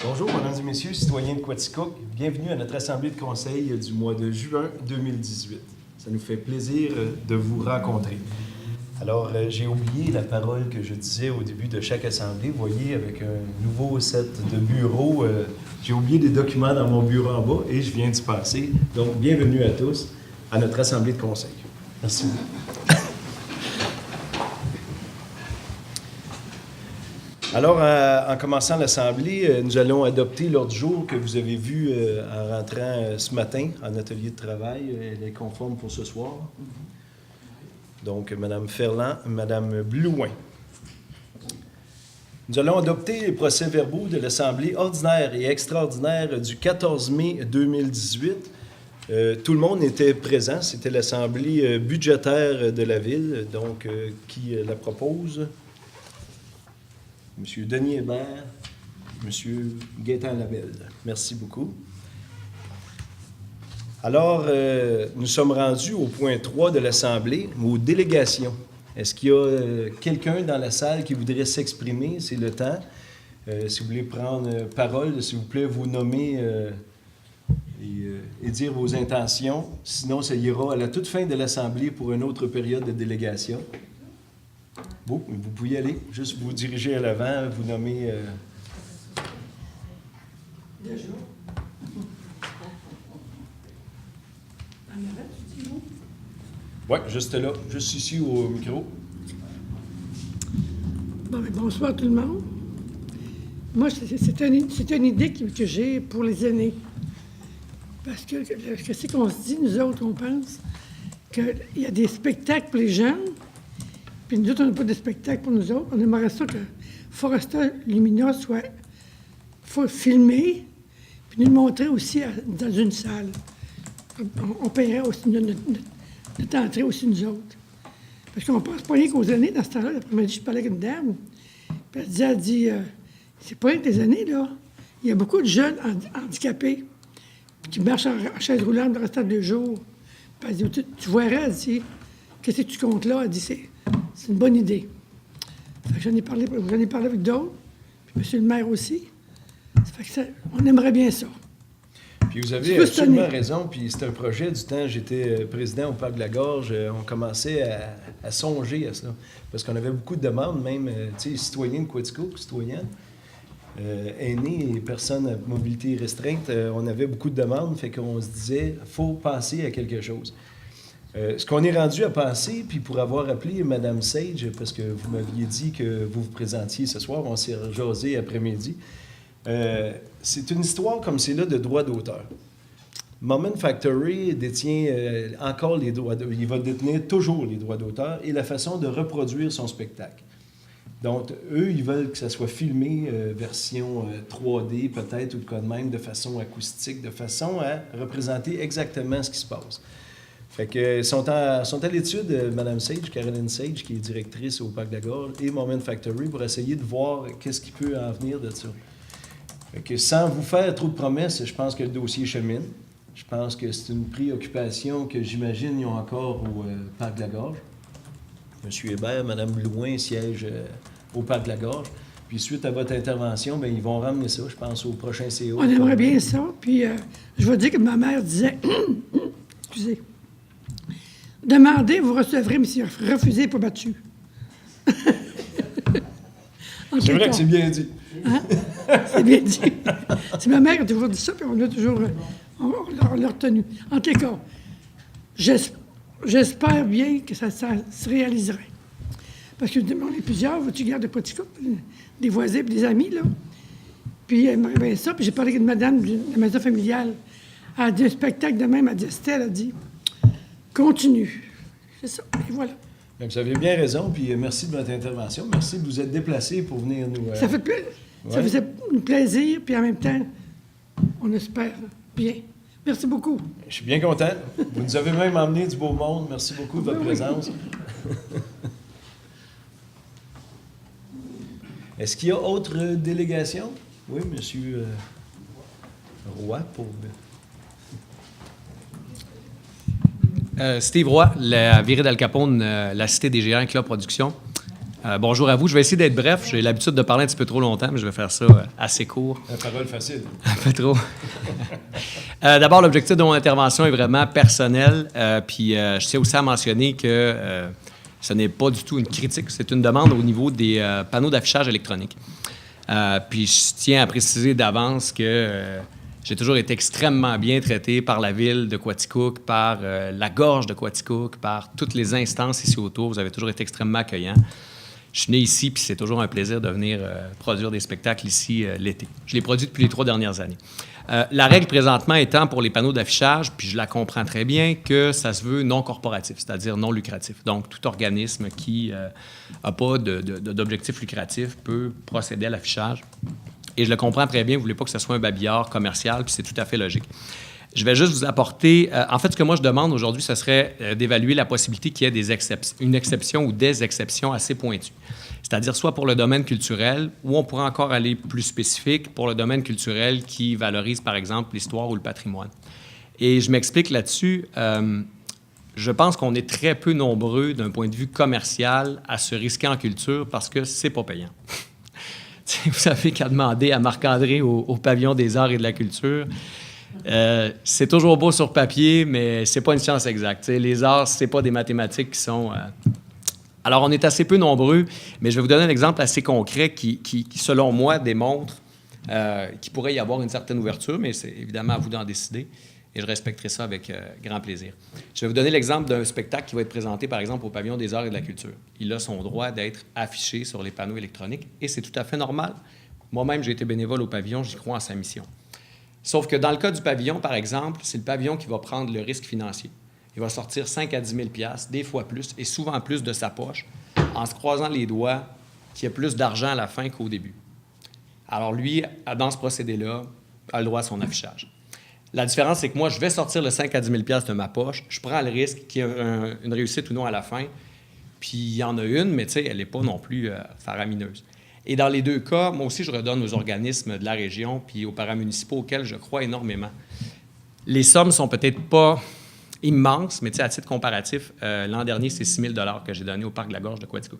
Bonjour, mesdames et messieurs, citoyens de Quaticook. Bienvenue à notre assemblée de conseil du mois de juin 2018. Ça nous fait plaisir de vous rencontrer. Alors, j'ai oublié la parole que je disais au début de chaque assemblée. Vous voyez, avec un nouveau set de bureaux, j'ai oublié des documents dans mon bureau en bas et je viens d'y passer. Donc, bienvenue à tous à notre assemblée de conseil. Merci beaucoup. Alors, en commençant l'Assemblée, nous allons adopter l'ordre du jour que vous avez vu en rentrant ce matin en atelier de travail. Elle est conforme pour ce soir. Donc, Mme Ferland, Mme Blouin. Nous allons adopter les procès-verbaux de l'Assemblée ordinaire et extraordinaire du 14 mai 2018. Tout le monde était présent. C'était l'Assemblée budgétaire de la Ville, donc qui la propose. M. Denis Hébert, M. Gaétan Labelle. Merci beaucoup. Alors, nous sommes rendus au point 3 de l'Assemblée, aux délégations. Est-ce qu'il y a quelqu'un dans la salle qui voudrait s'exprimer? C'est le temps. Si vous voulez prendre parole, s'il vous plaît, vous nommer et dire vos intentions. Sinon, ça ira à la toute fin de l'Assemblée pour une autre période de délégation. Vous pouvez y aller, juste vous diriger à l'avant, vous nommer... Déjà? Oui, juste là, juste ici au micro. Bonsoir tout le monde. Moi, c'est une idée que j'ai pour les aînés. Parce que qu'est-ce qu'on se dit, nous autres, on pense qu'il y a des spectacles pour les jeunes, puis nous autres, on n'a pas de spectacle pour nous autres. On aimerait ça que Foresta Lumina soit filmé, puis nous le montrer aussi dans une salle. On paierait aussi notre entrée aussi, nous autres. Parce qu'on pense pas rien qu'aux aînés. Dans ce temps-là, l'après-midi, je parlais avec une dame, puis elle dit, c'est pas rien que les aînés, là. Il y a beaucoup de jeunes handicapés qui marchent en chaise roulante le restant de 2 jours. Puis elle dit, tu verras, elle dit, qu'est-ce que tu comptes là? Elle dit, c'est une bonne idée. Fait que j'en ai parlé avec d'autres, puis M. le maire aussi. Ça fait que on aimerait bien ça. Puis vous avez absolument raison, puis c'est un projet du temps, j'étais président au Parc de la Gorge, on commençait à songer à ça, parce qu'on avait beaucoup de demandes, même, tu sais, citoyens de Quaticook, citoyennes, aînés et personnes à mobilité restreinte, on avait beaucoup de demandes, fait qu'on se disait, il faut penser à quelque chose. Ce qu'on est rendu à penser, puis pour avoir appelé Mme Sage, parce que vous m'aviez dit que vous vous présentiez ce soir, on s'est jasé après-midi, c'est une histoire comme c'est là de droit d'auteur. Moment Factory détient encore les droits d'auteur. Il va détenir toujours les droits d'auteur et la façon de reproduire son spectacle. Donc, eux, ils veulent que ça soit filmé, version 3D peut-être, ou de quoi de même, de façon acoustique, de façon à représenter exactement ce qui se passe. Fait que sont à l'étude, Mme Sage, Caroline Sage, qui est directrice au Parc de la Gorge, et Moment Factory, pour essayer de voir qu'est-ce qui peut en venir de ça. Fait que sans vous faire trop de promesses, je pense que le dossier chemine. Je pense que c'est une préoccupation que j'imagine ils ont encore au Parc de la Gorge. M. Hébert, Mme Blouin siègent au Parc de la Gorge. Puis suite à votre intervention, bien, ils vont ramener ça, je pense, au prochain CO. On aimerait bien ça. Puis je vais dire que ma mère disait, excusez, demandez, vous recevrez, mais si refusez, pas battu. C'est vrai que c'est bien dit. Hein? C'est bien dit. C'est ma mère qui a toujours dit ça, puis on l'a toujours on l'a retenu. En tout cas, j'espère bien que ça se réaliserait. Parce que on est plusieurs, tu gardes de Quaticook, des voisins et des amis, là. Puis elle aimerait bien ça. Puis j'ai parlé avec une madame de la maison familiale. Elle a dit un spectacle de même, elle a dit, Estelle, elle a dit, continue. C'est ça, et voilà. Bien, vous avez bien raison, puis merci de votre intervention. Merci de vous être déplacé pour venir nous... Ça fait plaisir. Ouais. Ça faisait plaisir, puis en même temps, on espère bien. Merci beaucoup. Je suis bien content. Vous nous avez même emmené du beau monde. Merci beaucoup de votre présence. Est-ce qu'il y a autre délégation? Oui, M. Roy, pour... Steve Roy, la virée d'Al Capone, la Cité des Géants, Club Production. Bonjour à vous. Je vais essayer d'être bref. J'ai l'habitude de parler un petit peu trop longtemps, mais je vais faire ça assez court. La parole facile. Un peu trop. D'abord, l'objectif de mon intervention est vraiment personnel. Puis je tiens aussi à mentionner que ce n'est pas du tout une critique. C'est une demande au niveau des panneaux d'affichage électronique. Puis je tiens à préciser d'avance que j'ai toujours été extrêmement bien traité par la ville de Quaticook, par la gorge de Quaticook, par toutes les instances ici autour. Vous avez toujours été extrêmement accueillants. Je suis né ici, puis c'est toujours un plaisir de venir produire des spectacles ici l'été. Je l'ai produit depuis les 3 dernières années. La règle présentement étant pour les panneaux d'affichage, puis je la comprends très bien, que ça se veut non corporatif, c'est-à-dire non lucratif. Donc, tout organisme qui n'a pas d'objectif lucratif peut procéder à l'affichage. Et je le comprends très bien, vous ne voulez pas que ce soit un babillard commercial, puis c'est tout à fait logique. Je vais juste vous apporter... en fait, ce que moi je demande aujourd'hui, ce serait d'évaluer la possibilité qu'il y ait une exception ou des exceptions assez pointues. C'est-à-dire soit pour le domaine culturel, ou on pourrait encore aller plus spécifique pour le domaine culturel qui valorise, par exemple, l'histoire ou le patrimoine. Et je m'explique là-dessus. Je pense qu'on est très peu nombreux, d'un point de vue commercial, à se risquer en culture parce que c'est pas payant. Vous savez qu'à demander à Marc-André au Pavillon des arts et de la culture... c'est toujours beau sur papier, mais c'est pas une science exacte. T'sais, les arts, c'est pas des mathématiques qui sont... Alors, on est assez peu nombreux, mais je vais vous donner un exemple assez concret qui selon moi, démontre qu'il pourrait y avoir une certaine ouverture, mais c'est évidemment à vous d'en décider, et je respecterai ça avec grand plaisir. Je vais vous donner l'exemple d'un spectacle qui va être présenté, par exemple, au Pavillon des arts et de la culture. Il a son droit d'être affiché sur les panneaux électroniques, et c'est tout à fait normal. Moi-même, j'ai été bénévole au pavillon, j'y crois en sa mission. Sauf que dans le cas du pavillon, par exemple, c'est le pavillon qui va prendre le risque financier. Il va sortir 5 à 10 000 $, des fois plus, et souvent plus de sa poche, en se croisant les doigts qu'il y a plus d'argent à la fin qu'au début. Alors lui, dans ce procédé-là, a le droit à son affichage. La différence, c'est que moi, je vais sortir le 5 à 10 000 $ de ma poche, je prends le risque qu'il y ait une réussite ou non à la fin, puis il y en a une, mais tu sais, elle n'est pas non plus faramineuse. Et dans les deux cas, moi aussi, je redonne aux organismes de la région puis aux paramunicipaux auxquels je crois énormément. Les sommes sont peut-être pas immenses, mais à titre comparatif, l'an dernier, c'est 6 000 $ que j'ai donné au Parc de la Gorge de Quaticook,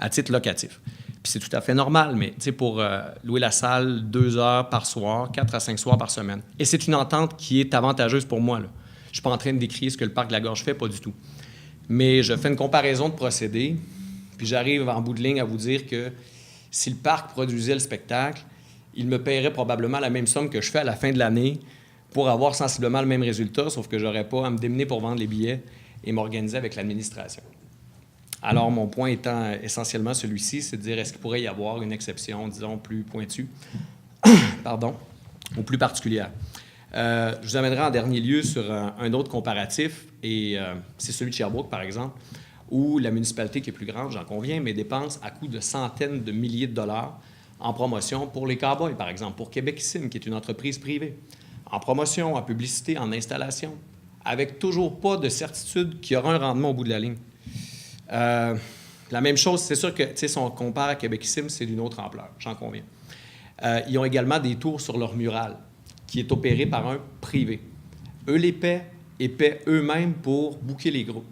à titre locatif. Puis c'est tout à fait normal, mais pour louer la salle 2 heures par soir, 4 à 5 soirs par semaine. Et c'est une entente qui est avantageuse pour moi, là. Je ne suis pas en train de décrire ce que le Parc de la Gorge fait, pas du tout. Mais je fais une comparaison de procédés, puis j'arrive en bout de ligne à vous dire que si le parc produisait le spectacle, il me paierait probablement la même somme que je fais à la fin de l'année pour avoir sensiblement le même résultat, sauf que je n'aurais pas à me démener pour vendre les billets et m'organiser avec l'administration. Alors, mon point étant essentiellement celui-ci, c'est de dire est-ce qu'il pourrait y avoir une exception, disons, plus pointue, pardon, ou plus particulière. Je vous amènerai en dernier lieu sur un autre comparatif, et c'est celui de Sherbrooke, par exemple, où la municipalité qui est plus grande, j'en conviens, mais dépense à coût de centaines de milliers de dollars en promotion pour les Cowboys, par exemple, pour Québecissime, qui est une entreprise privée, en promotion, en publicité, en installation, avec toujours pas de certitude qu'il y aura un rendement au bout de la ligne. La même chose, c'est sûr que si on compare à Québecissime, c'est d'une autre ampleur, j'en conviens. Ils ont également des tours sur leur mural, qui est opéré par un privé. Eux les paient et paient eux-mêmes pour booker les groupes.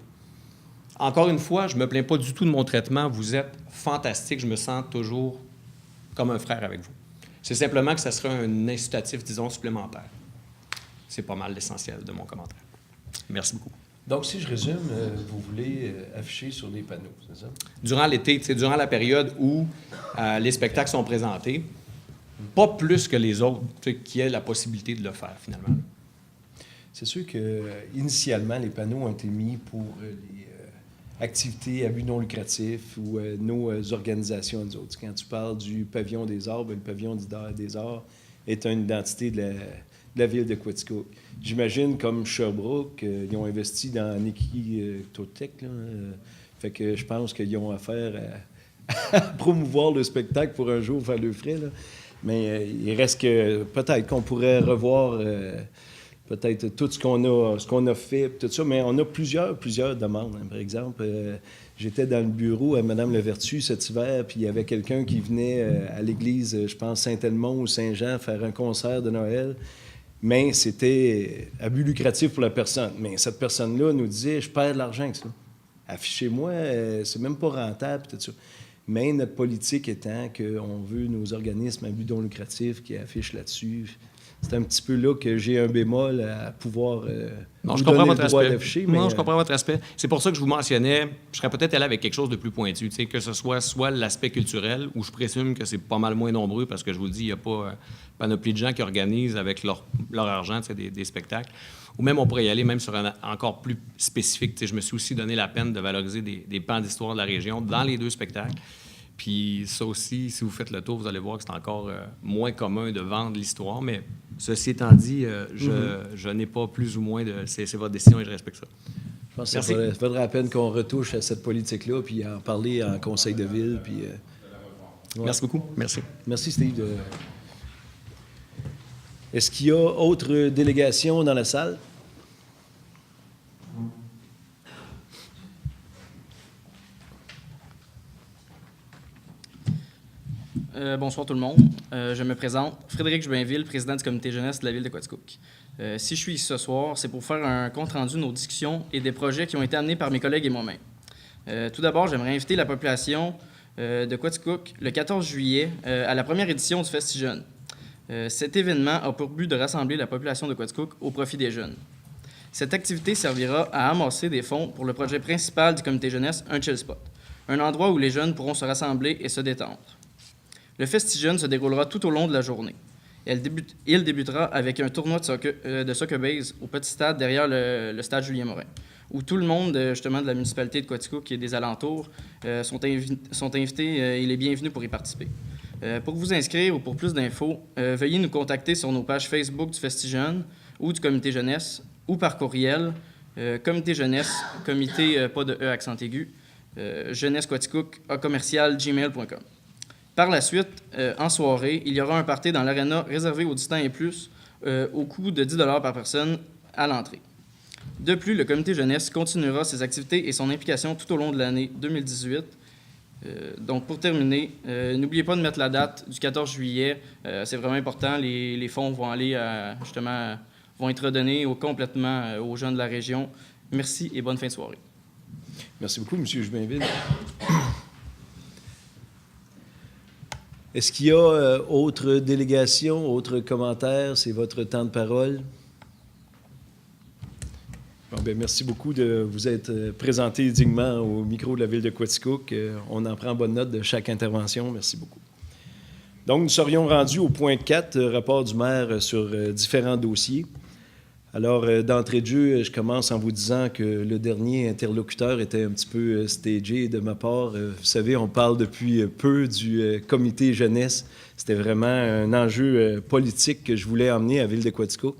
Encore une fois, je ne me plains pas du tout de mon traitement. Vous êtes fantastique. Je me sens toujours comme un frère avec vous. C'est simplement que ça serait un incitatif, disons, supplémentaire. C'est pas mal l'essentiel de mon commentaire. Merci beaucoup. Donc, si je résume, vous voulez afficher sur des panneaux, c'est ça? Durant l'été, durant la période où les spectacles sont présentés, pas plus que les autres, qui aient la possibilité de le faire, finalement. C'est sûr qu'initialement, les panneaux ont été mis pour les activités à but non lucratif ou nos organisations, nous autres. Quand tu parles du Pavillon des arts, bien, le Pavillon des arts est une identité de la ville de Quaticook. J'imagine, comme Sherbrooke, ils ont investi dans Nikitotech, fait que je pense qu'ils ont affaire à promouvoir le spectacle pour un jour faire le frais, là. Mais il reste que peut-être qu'on pourrait revoir peut-être tout ce qu'on a fait, tout ça, mais on a plusieurs demandes. Par exemple, j'étais dans le bureau à Mme Levertu cet hiver, puis il y avait quelqu'un qui venait à l'église, je pense, Saint-Edmond ou Saint-Jean, faire un concert de Noël, mais c'était à but lucratif pour la personne. Mais cette personne-là nous disait « Je perds de l'argent avec ça. Affichez-moi, c'est même pas rentable, tout ça. » Mais notre politique étant qu'on veut nos organismes à but non lucratif qui affichent là-dessus. C'est un petit peu là que j'ai un bémol à pouvoir non, je comprends votre aspect. d'afficher. Non, je comprends votre aspect. C'est pour ça que je vous mentionnais, je serais peut-être allé avec quelque chose de plus pointu, que ce soit l'aspect culturel, où je présume que c'est pas mal moins nombreux, parce que je vous le dis, il n'y a pas panoplie de gens qui organisent avec leur argent des spectacles. Ou même, on pourrait y aller même sur un encore plus spécifique. Je me suis aussi donné la peine de valoriser des pans d'histoire de la région dans les 2 spectacles. Puis ça aussi, si vous faites le tour, vous allez voir que c'est encore moins commun de vendre l'histoire. Mais ceci étant dit, je n'ai pas plus ou moins de... C'est votre décision et je respecte ça. Je pense que ça vaudrait la peine qu'on retouche à cette politique-là, puis en parler en conseil de ville. Puis, ouais. Merci beaucoup. Merci. Merci, Steve. Est-ce qu'il y a autre délégation dans la salle? Bonsoir tout le monde. Je me présente, Frédéric Jobainville, président du comité jeunesse de la ville de Quaticook. Si je suis ici ce soir, c'est pour faire un compte-rendu de nos discussions et des projets qui ont été amenés par mes collègues et moi-même. Tout d'abord, j'aimerais inviter la population de Quaticook le 14 juillet à la première édition du FestiJeunes. Cet événement a pour but de rassembler la population de Quaticook au profit des jeunes. Cette activité servira à amasser des fonds pour le projet principal du comité jeunesse, un chill spot, un endroit où les jeunes pourront se rassembler et se détendre. Le FestiJeunes se déroulera tout au long de la journée. Il débutera avec un tournoi de soccer base au petit stade derrière le stade Julien-Morin, où tout le monde justement de la municipalité de Quaticook et des alentours sont invités et les bienvenus pour y participer. Pour vous inscrire ou pour plus d'infos, veuillez nous contacter sur nos pages Facebook du FestiJeunes ou du comité jeunesse ou par courriel comité jeunesse, comité pas de E accent aigu, jeunesse-quaticook@gmail.com. Par la suite, en soirée, il y aura un party dans l'aréna réservé aux 10 ans et plus au coût de 10 $ par personne à l'entrée. De plus, le comité jeunesse continuera ses activités et son implication tout au long de l'année 2018. Donc, pour terminer, n'oubliez pas de mettre la date du 14 juillet. C'est vraiment important. Les fonds vont aller vont être redonnés complètement aux jeunes de la région. Merci et bonne fin de soirée. Merci beaucoup, M. Jobainville. Est-ce qu'il y a autre délégation, autre commentaire? C'est votre temps de parole. Bon, bien, merci beaucoup de vous être présenté dignement au micro de la ville de Quaticook. On en prend bonne note de chaque intervention. Merci beaucoup. Donc, nous serions rendus au point 4, rapport du maire sur différents dossiers. Alors, d'entrée de jeu, je commence en vous disant que le dernier interlocuteur était un petit peu stagé de ma part. Vous savez, on parle depuis peu du comité jeunesse. C'était vraiment un enjeu politique que je voulais emmener à la ville de Quaticook.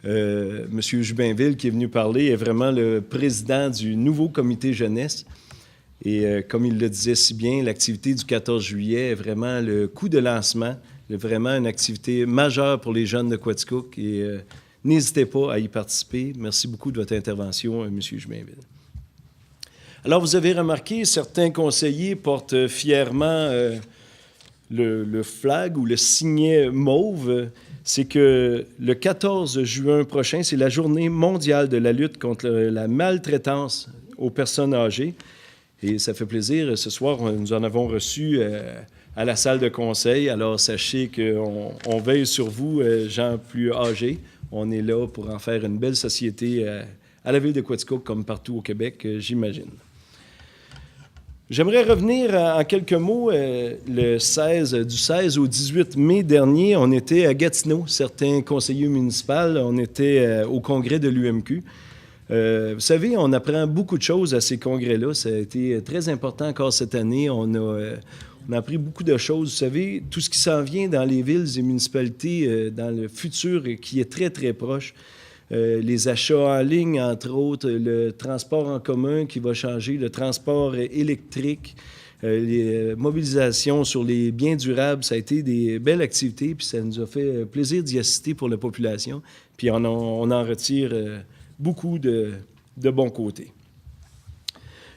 M. Jobainville, qui est venu parler, est vraiment le président du nouveau comité jeunesse. Et comme il le disait si bien, l'activité du 14 juillet est vraiment le coup de lancement, vraiment une activité majeure pour les jeunes de Quaticook. Et n'hésitez pas à y participer. Merci beaucoup de votre intervention, M. Jobainville. Alors, vous avez remarqué, certains conseillers portent fièrement le flag ou le signet mauve. C'est que le 14 juin prochain, c'est la journée mondiale de la lutte contre la maltraitance aux personnes âgées. Et ça fait plaisir. Ce soir, nous en avons reçu à la salle de conseil. Alors, sachez qu'on veille sur vous, gens plus âgés. On est là pour en faire une belle société à la ville de Quaticook, comme partout au Québec, j'imagine. J'aimerais revenir en quelques mots. Du 16 au 18 mai dernier, on était à Gatineau, certains conseillers municipaux. On était au congrès de l'UMQ. Vous savez, on apprend beaucoup de choses à ces congrès-là. Ça a été très important encore cette année. On a appris beaucoup de choses. Vous savez, tout ce qui s'en vient dans les villes et municipalités dans le futur et qui est très, très proche. Les achats en ligne, entre autres, le transport en commun qui va changer, le transport électrique, les mobilisations sur les biens durables. Ça a été des belles activités, puis ça nous a fait plaisir d'y assister pour la population. Puis on en retire beaucoup de bons côtés.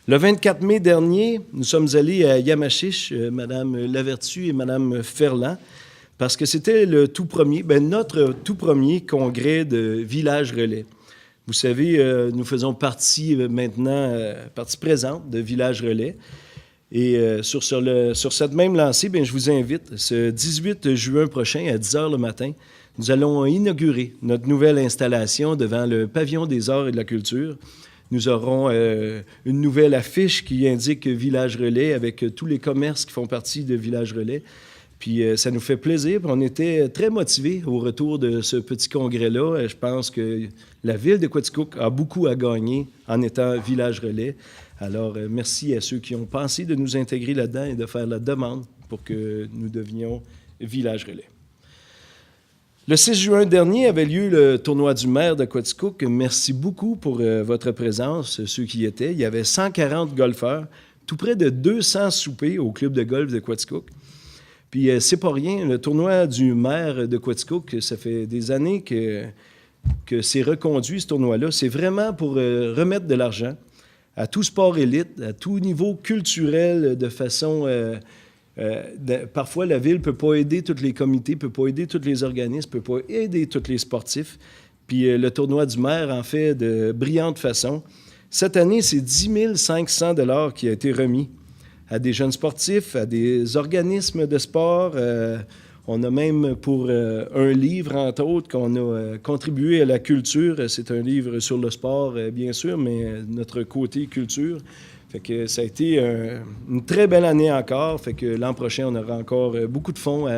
Le 24 mai dernier, nous sommes allés à Yamachiche, Mme Lavertu et Mme Ferland, parce que c'était le tout premier, notre tout premier congrès de Village Relais. Vous savez, nous faisons partie maintenant, partie présente de Village Relais. Et sur cette même lancée, bien, je vous invite, ce 18 juin prochain, à 10 h le matin, nous allons inaugurer notre nouvelle installation devant le Pavillon des arts et de la culture. Nous aurons une nouvelle affiche qui indique Village Relais avec tous les commerces qui font partie de Village Relais. Puis ça nous fait plaisir. Puis on était très motivés au retour de ce petit congrès-là. Je pense que la ville de Quaticook a beaucoup à gagner en étant Village Relais. Alors, merci à ceux qui ont pensé de nous intégrer là-dedans et de faire la demande pour que nous devenions Village Relais. Le 6 juin dernier avait lieu le tournoi du maire de Quaticook. Merci beaucoup pour votre présence, ceux qui y étaient. Il y avait 140 golfeurs, tout près de 200 soupers au club de golf de Quaticook. Puis c'est pas rien, le tournoi du maire de Quaticook, ça fait des années que c'est reconduit, ce tournoi-là. C'est vraiment pour remettre de l'argent à tout sport élite, à tout niveau culturel, de façon... parfois, la ville ne peut pas aider tous les comités, ne peut pas aider tous les organismes, ne peut pas aider tous les sportifs. Puis le tournoi du maire en fait de brillante façon. Cette année, c'est 10 500 $ qui a été remis à des jeunes sportifs, à des organismes de sport. On a même pour un livre, entre autres, qu'on a contribué à la culture. C'est un livre sur le sport, bien sûr, mais notre côté culture. Fait que ça a été une très belle année encore. Fait que l'an prochain, on aura encore beaucoup de fonds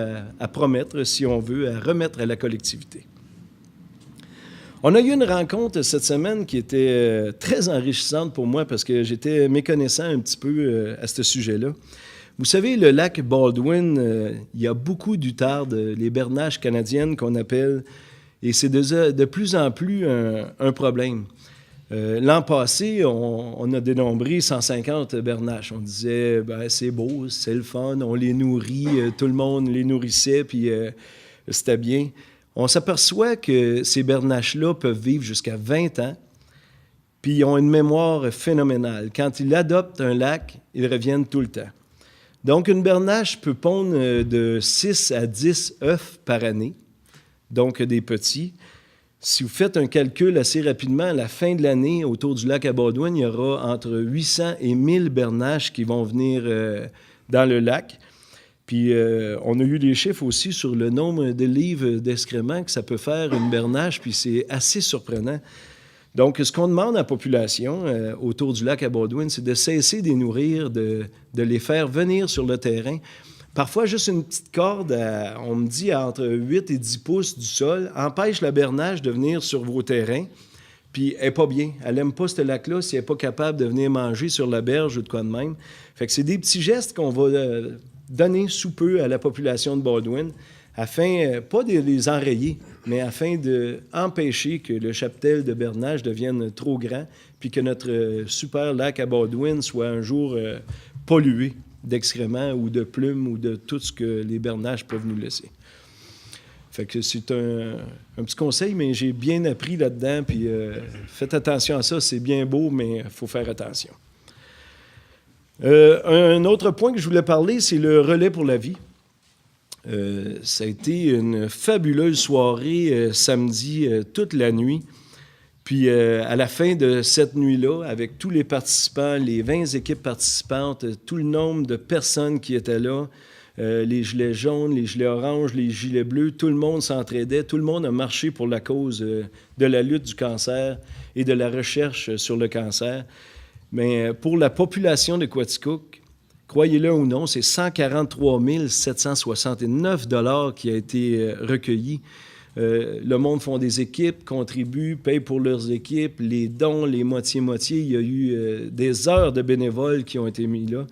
à promettre, si on veut, à remettre à la collectivité. On a eu une rencontre cette semaine qui était très enrichissante pour moi parce que j'étais méconnaissant un petit peu à ce sujet-là. Vous savez, le lac Baldwin, il y a beaucoup d'outardes, les bernaches canadiennes qu'on appelle, et c'est de plus en plus un problème. L'an passé, on a dénombré 150 bernaches. On disait, ben, c'est beau, c'est le fun, on les nourrit, tout le monde les nourrissait, puis c'était bien. On s'aperçoit que ces bernaches-là peuvent vivre jusqu'à 20 ans, puis ils ont une mémoire phénoménale. Quand ils adoptent un lac, ils reviennent tout le temps. Donc, une bernache peut pondre de 6 à 10 œufs par année, donc des petits. Si vous faites un calcul assez rapidement, à la fin de l'année, autour du lac à Baldwin, il y aura entre 800 et 1000 bernaches qui vont venir dans le lac. Puis, on a eu des chiffres aussi sur le nombre de livres d'excréments que ça peut faire une bernache, puis c'est assez surprenant. Donc, ce qu'on demande à la population autour du lac à Baldwin, c'est de cesser de les nourrir, de les faire venir sur le terrain. Parfois, juste une petite corde, on me dit, entre 8 et 10 pouces du sol, empêche la bernache de venir sur vos terrains. Puis, elle n'est pas bien. Elle n'aime pas ce lac-là si elle n'est pas capable de venir manger sur la berge ou de quoi de même. Fait que c'est des petits gestes qu'on va donner sous peu à la population de Baldwin, afin, pas de les enrayer, mais afin d'empêcher que le cheptel de bernache devienne trop grand, puis que notre super lac à Baldwin soit un jour pollué d'excréments ou de plumes ou de tout ce que les bernaches peuvent nous laisser. Fait que c'est un petit conseil, mais j'ai bien appris là-dedans, puis faites attention à ça, c'est bien beau, mais il faut faire attention. Un autre point que je voulais parler, c'est le relais pour la vie. Ça a été une fabuleuse soirée samedi, toute la nuit. Puis à la fin de cette nuit-là, avec tous les participants, les 20 équipes participantes, tout le nombre de personnes qui étaient là, les gilets jaunes, les gilets oranges, les gilets bleus, tout le monde s'entraidait, tout le monde a marché pour la cause de la lutte du cancer et de la recherche sur le cancer. Mais pour la population de Quaticook, croyez-le ou non, c'est 143 769 $ qui a été recueilli. Le monde font des équipes, contribuent, payent pour leurs équipes, les dons, les moitiés-moitiés. Il y a eu des heures de bénévoles qui ont été mis là.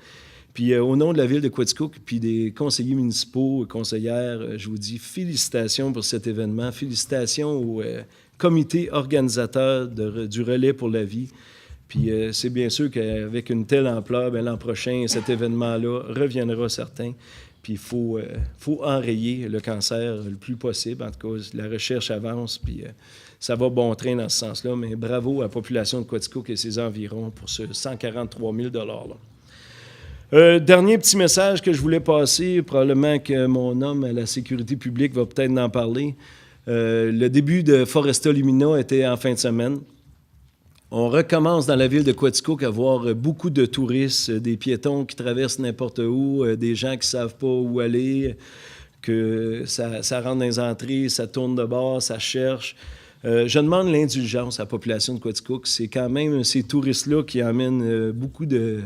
Puis au nom de la ville de Quaticook, puis des conseillers municipaux, conseillères, je vous dis félicitations pour cet événement. Félicitations au comité organisateur du Relais pour la vie. Puis c'est bien sûr qu'avec une telle ampleur, bien, l'an prochain, cet événement-là reviendra certain. Puis il faut enrayer le cancer le plus possible. En tout cas, la recherche avance, puis ça va bon train dans ce sens-là. Mais bravo à la population de Quaticook et ses environs pour ce 143 000 $-là. Dernier petit message que je voulais passer, probablement que mon homme à la sécurité publique va peut-être en parler. Le début de Foresta Lumina était en fin de semaine. On recommence dans la ville de Quaticook à voir beaucoup de touristes, des piétons qui traversent n'importe où, des gens qui ne savent pas où aller, que ça rentre dans les entrées, ça tourne de bord, ça cherche. Je demande l'indulgence à la population de Quaticook. C'est quand même ces touristes-là qui amènent beaucoup de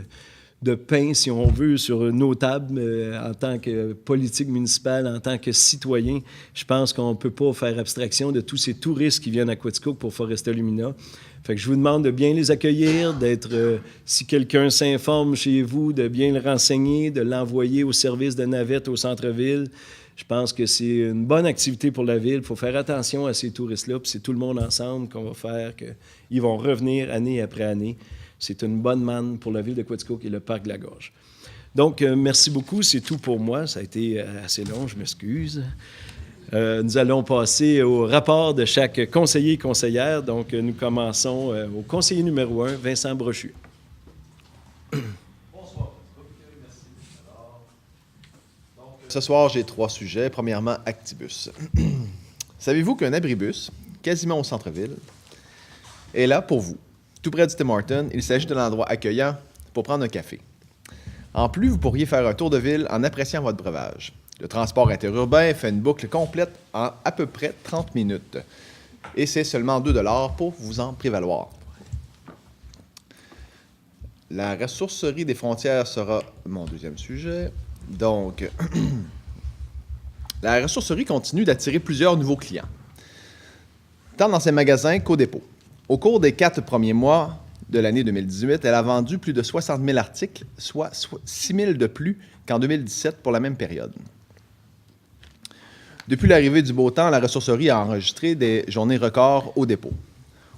pain, si on veut, sur nos tables en tant que politique municipale, en tant que citoyen. Je pense qu'on ne peut pas faire abstraction de tous ces touristes qui viennent à Quaticook pour Foresta Lumina. Fait que je vous demande de bien les accueillir, d'être, si quelqu'un s'informe chez vous, de bien le renseigner, de l'envoyer au service de navette au centre-ville. Je pense que c'est une bonne activité pour la ville. Il faut faire attention à ces touristes-là, puis c'est tout le monde ensemble qu'on va faire, qu'ils vont revenir année après année. C'est une bonne manne pour la ville de Quaticook et le parc de la Gorge. Donc, merci beaucoup. C'est tout pour moi. Ça a été assez long, je m'excuse. Nous allons passer au rapport de chaque conseiller et conseillère. Donc, nous commençons au conseiller numéro 1, Vincent Brochu. Bonsoir. Merci. Ce soir, j'ai 3 sujets. Premièrement, Actibus. Savez-vous qu'un abribus, quasiment au centre-ville, est là pour vous? Tout près du Tim Hortons, il s'agit d'un endroit accueillant pour prendre un café. En plus, vous pourriez faire un tour de ville en appréciant votre breuvage. Le transport interurbain fait une boucle complète en à peu près 30 minutes. Et c'est seulement 2 $ pour vous en prévaloir. La ressourcerie des frontières sera mon deuxième sujet. Donc, la ressourcerie continue d'attirer plusieurs nouveaux clients, tant dans ses magasins qu'au dépôt. Au cours des 4 premiers mois de l'année 2018, elle a vendu plus de 60 000 articles, soit 6 000 de plus qu'en 2017 pour la même période. Depuis l'arrivée du beau temps, la ressourcerie a enregistré des journées records au dépôt.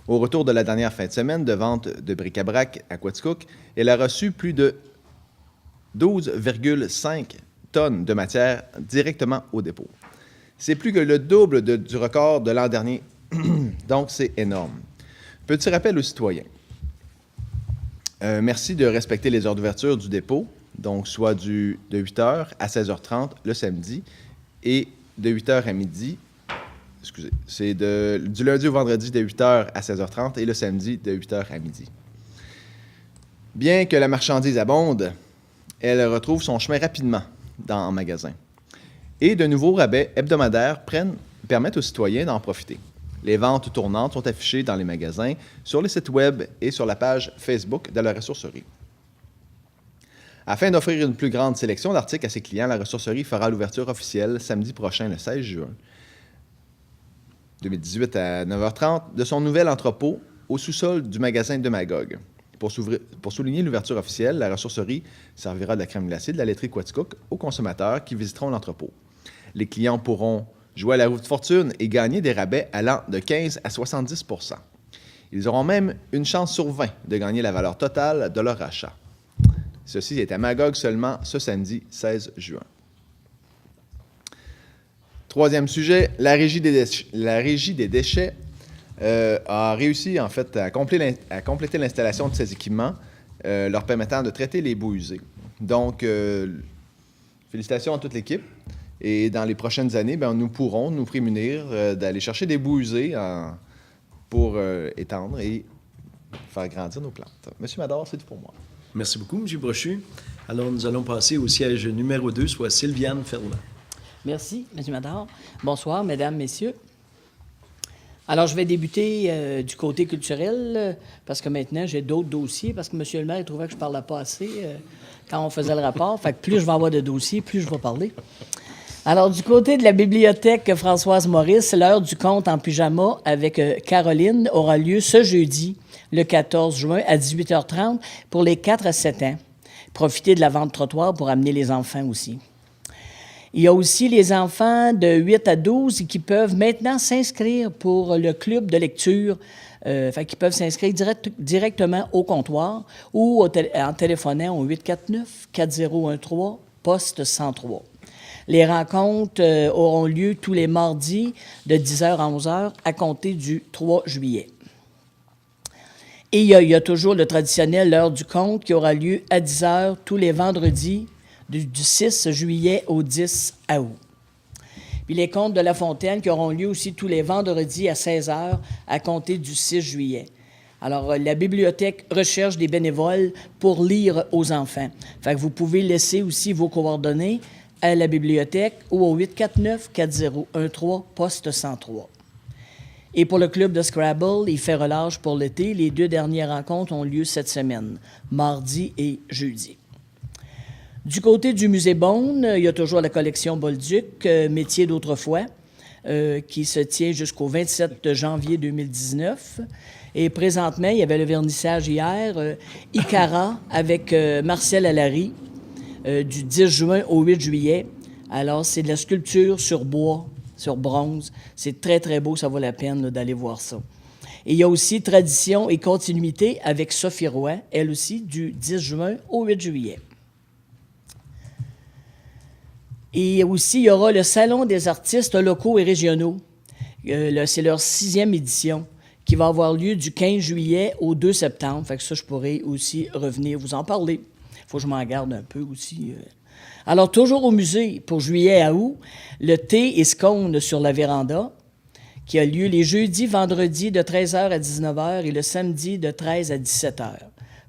Au retour de la dernière fin de semaine de vente de bric-à-brac à Quaticook, elle a reçu plus de 12,5 tonnes de matière directement au dépôt. C'est plus que le double du record de l'an dernier, donc c'est énorme. Petit rappel aux citoyens. Merci de respecter les heures d'ouverture du dépôt, donc soit de 8h à 16h30 le samedi et de 8h à midi. Excusez, c'est du lundi au vendredi de 8h à 16h30 et le samedi de 8h à midi. Bien que la marchandise abonde, elle retrouve son chemin rapidement en magasin. Et de nouveaux rabais hebdomadaires permettent aux citoyens d'en profiter. Les ventes tournantes sont affichées dans les magasins, sur les sites web et sur la page Facebook de la ressourcerie. Afin d'offrir une plus grande sélection d'articles à ses clients, la ressourcerie fera l'ouverture officielle samedi prochain, le 16 juin 2018 à 9h30, de son nouvel entrepôt au sous-sol du magasin de Magog. Pour souligner l'ouverture officielle, la ressourcerie servira de la crème glacée de la laiterie Quaticook aux consommateurs qui visiteront l'entrepôt. Les clients pourront jouer à la roue de fortune et gagner des rabais allant de 15 à 70 %. Ils auront même une chance sur 20 de gagner la valeur totale de leur achat. Ceci est à Magog seulement ce samedi 16 juin. Troisième sujet, la Régie des déchets a réussi en fait à compléter l'installation de ces équipements, leur permettant de traiter les boues usées. Donc, félicitations à toute l'équipe. Et dans les prochaines années, nous pourrons nous prémunir d'aller chercher des boues usées pour étendre et faire grandir nos plantes. Monsieur Mador, c'est tout pour moi. Merci beaucoup, M. Brochu. Alors, nous allons passer au siège numéro 2, soit Sylviane Ferland. Merci, M. Mador. Bonsoir, Mesdames, Messieurs. Alors, je vais débuter du côté culturel, parce que maintenant, j'ai d'autres dossiers, parce que M. le maire trouvait que je ne parlais pas assez quand on faisait le rapport. Fait que plus je vais avoir de dossiers, plus je vais parler. Alors, du côté de la bibliothèque Françoise Maurice, l'heure du conte en pyjama avec Caroline aura lieu ce jeudi, le 14 juin, à 18h30, pour les 4 à 7 ans. Profitez de la vente trottoir pour amener les enfants aussi. Il y a aussi les enfants de 8 à 12 qui peuvent maintenant s'inscrire pour le club de lecture. Qui peuvent s'inscrire directement au comptoir ou en téléphonant au 849-4013, poste 103. Les rencontres auront lieu tous les mardis de 10h à 11h à compter du 3 juillet. Et il y a toujours le traditionnel l'heure du conte qui aura lieu à 10h tous les vendredis du 6 juillet au 10 août. Puis les contes de La Fontaine qui auront lieu aussi tous les vendredis à 16h à compter du 6 juillet. Alors, la bibliothèque recherche des bénévoles pour lire aux enfants. Fait que vous pouvez laisser aussi vos coordonnées à la bibliothèque ou au 849-4013, poste 103. Et pour le club de Scrabble, il fait relâche pour l'été. Les 2 dernières rencontres ont lieu cette semaine, mardi et jeudi. Du côté du musée Beaune, il y a toujours la collection Bolduc, métier d'autrefois, qui se tient jusqu'au 27 janvier 2019. Et présentement, il y avait le vernissage hier, Icara avec Marcel Allary, du 10 juin au 8 juillet. Alors, c'est de la sculpture sur bois, sur bronze. C'est très, très beau, ça vaut la peine là, d'aller voir ça. Et il y a aussi Tradition et continuité avec Sophie Roy, elle aussi, du 10 juin au 8 juillet. Et aussi, il y aura le Salon des artistes locaux et régionaux. C'est leur 6e édition qui va avoir lieu du 15 juillet au 2 septembre. Fait que ça, je pourrais aussi revenir vous en parler. Il faut que je m'en garde un peu aussi. Alors, toujours au musée, pour juillet à août, le thé et scone sur la véranda, qui a lieu les jeudis, vendredis de 13h à 19h et le samedi de 13 à 17h.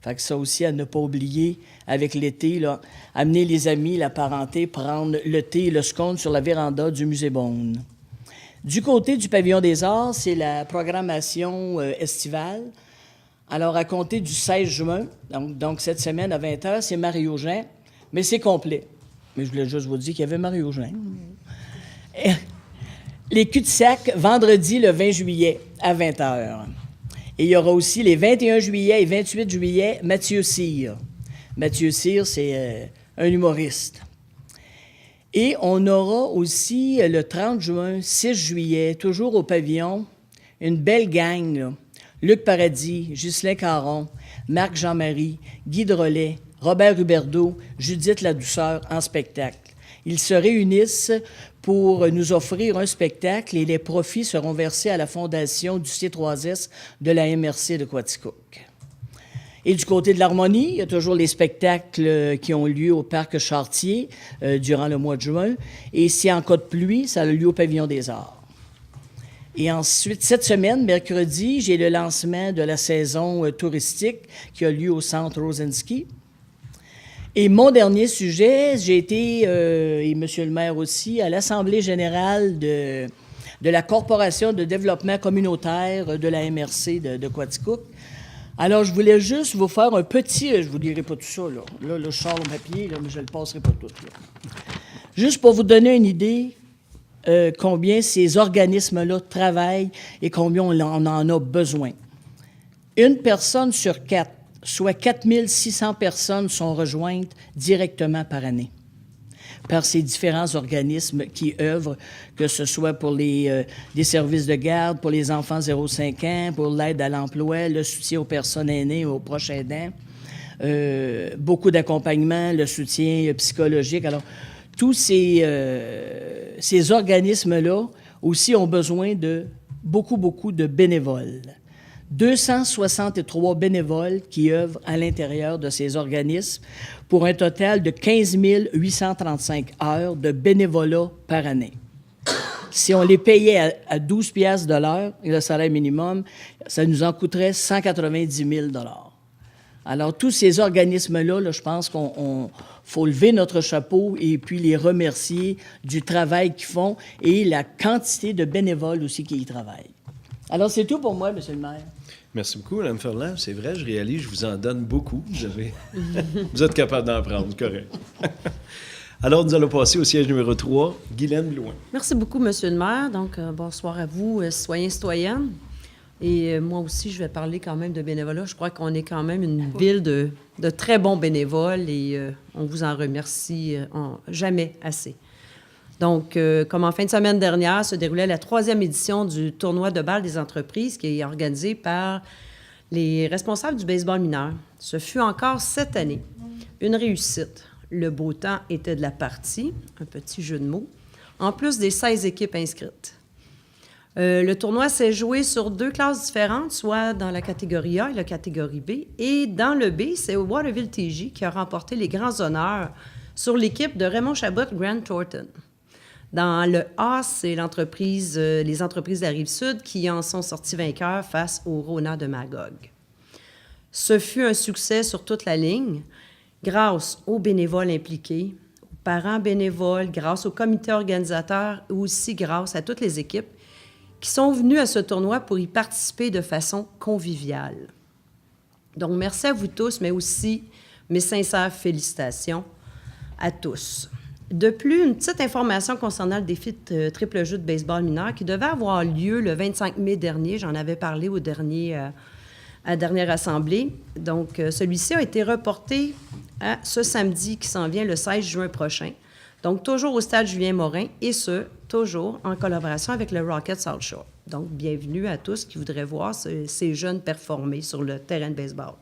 Fait que ça aussi, à ne pas oublier, avec l'été, là, amener les amis, la parenté, prendre le thé et le scone sur la véranda du musée Beaune. Du côté du pavillon des arts, c'est la programmation estivale. Alors, à compter du 16 juin, donc cette semaine à 20h, c'est Mario-Jean, mais c'est complet. Mais je voulais juste vous dire qu'il y avait Mario-Jean. Les cul-de-sac, vendredi le 20 juillet à 20h. Et il y aura aussi les 21 juillet et 28 juillet, Mathieu Cyr. Mathieu Cyr, c'est un humoriste. Et on aura aussi le 30 juin, 6 juillet, toujours au pavillon, une belle gang, là. Luc Paradis, Ghislain Caron, Marc Jean-Marie, Guy Drolet, Robert Huberdeau, Judith Ladouceur en spectacle. Ils se réunissent pour nous offrir un spectacle et les profits seront versés à la fondation du C3S de la MRC de Quaticook. Et du côté de l'harmonie, il y a toujours les spectacles qui ont lieu au Parc Chartier durant le mois de juin. Et si en cas de pluie, ça a lieu au Pavillon des Arts. Et ensuite, cette semaine, mercredi, j'ai le lancement de la saison touristique qui a lieu au Centre Rosinski. Et mon dernier sujet, j'ai été, et monsieur le maire aussi, à l'Assemblée générale de la Corporation de développement communautaire de la MRC de Quaticook. Alors, je voulais juste vous faire un petit... Je vous dirai pas tout ça, là. Là, je sors le papier, là, mais je ne le passerai pas tout, là. Juste pour vous donner une idée combien ces organismes-là travaillent et combien on en a besoin. Une personne sur 4, soit 4600 personnes, sont rejointes directement par année par ces différents organismes qui œuvrent, que ce soit pour des services de garde, pour les enfants 0-5 ans, pour l'aide à l'emploi, le soutien aux personnes aînées, aux proches aidants, beaucoup d'accompagnement, le soutien psychologique. Alors, tous ces organismes-là aussi ont besoin de beaucoup de bénévoles. 263 bénévoles qui œuvrent à l'intérieur de ces organismes pour un total de 15 835 heures de bénévolat par année. Si on les payait à 12 piastres de l'heure, le salaire minimum, ça nous en coûterait 190 000 $. Alors, tous ces organismes-là, là, je pense qu'on faut lever notre chapeau et puis les remercier du travail qu'ils font et la quantité de bénévoles aussi qui y travaillent. Alors, c'est tout pour moi, monsieur le maire. Merci beaucoup, Mme Ferland. C'est vrai, je réalise, je vous en donne beaucoup. Vous êtes capable d'en prendre, correct. Alors, nous allons passer au siège numéro 3, Guylaine Blouin. Merci beaucoup, monsieur le maire. Donc, bonsoir à vous, citoyens, citoyennes. Et moi aussi, je vais parler quand même de bénévolat. Je crois qu'on est quand même une ville de très bons bénévoles et on vous en remercie jamais assez. Donc, comme en fin de semaine dernière, se déroulait la 3e édition du tournoi de balle des entreprises qui est organisé par les responsables du baseball mineur. Ce fut encore cette année une réussite. Le beau temps était de la partie, un petit jeu de mots, en plus des 16 équipes inscrites. Le tournoi s'est joué sur 2 classes différentes, soit dans la catégorie A et la catégorie B. Et dans le B, c'est Waterville TJ qui a remporté les grands honneurs sur l'équipe de Raymond Chabot Grant Thornton. Dans le A, c'est les entreprises de la Rive-Sud qui en sont sorties vainqueurs face au Rona de Magog. Ce fut un succès sur toute la ligne, grâce aux bénévoles impliqués, aux parents bénévoles, grâce au comité organisateur et aussi grâce à toutes les équipes qui sont venues à ce tournoi pour y participer de façon conviviale. Donc, merci à vous tous, mais aussi mes sincères félicitations à tous. De plus, une petite information concernant le défi de triple jeu de baseball mineur qui devait avoir lieu le 25 mai dernier. J'en avais parlé à la dernière assemblée. Donc, celui-ci a été reporté à ce samedi qui s'en vient, le 16 juin prochain. Donc, toujours au stade Julien-Morin, et ce, toujours en collaboration avec le Rocket South Shore. Donc, bienvenue à tous qui voudraient voir ces jeunes performer sur le terrain de baseball.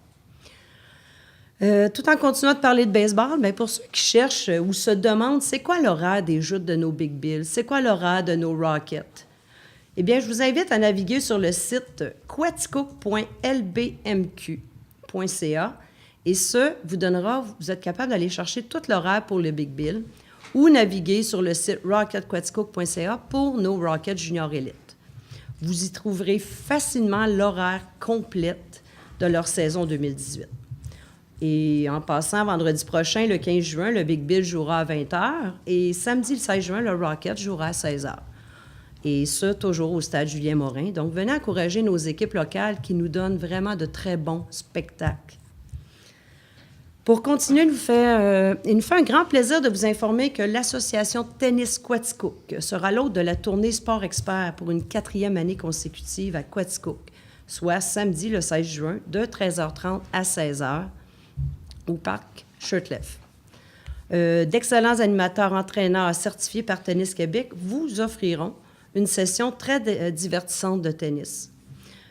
Tout en continuant de parler de baseball, bien, pour ceux qui cherchent ou se demandent c'est quoi l'horaire des joutes de nos Big Bills, c'est quoi l'horaire de nos Rockets, eh bien, je vous invite à naviguer sur le site quaticook.lbmq.ca et vous êtes capable d'aller chercher tout l'horaire pour le Big Bill ou naviguer sur le site rocketquaticook.ca pour nos Rockets Junior Elite. Vous y trouverez facilement l'horaire complète de leur saison 2018. Et en passant, vendredi prochain, le 15 juin, le Big Bill jouera à 20h et samedi, le 16 juin, le Rocket jouera à 16h. Et ce, toujours au stade Julien-Morin. Donc, venez encourager nos équipes locales qui nous donnent vraiment de très bons spectacles. Pour continuer, il nous fait un grand plaisir de vous informer que l'Association Tennis Quaticook sera l'hôte de la tournée Sport Expert pour une 4e année consécutive à Quaticook, soit samedi, le 16 juin, de 13h30 à 16h. Au parc Shirtliff. D'excellents animateurs entraîneurs certifiés par Tennis Québec vous offriront une session très divertissante de tennis.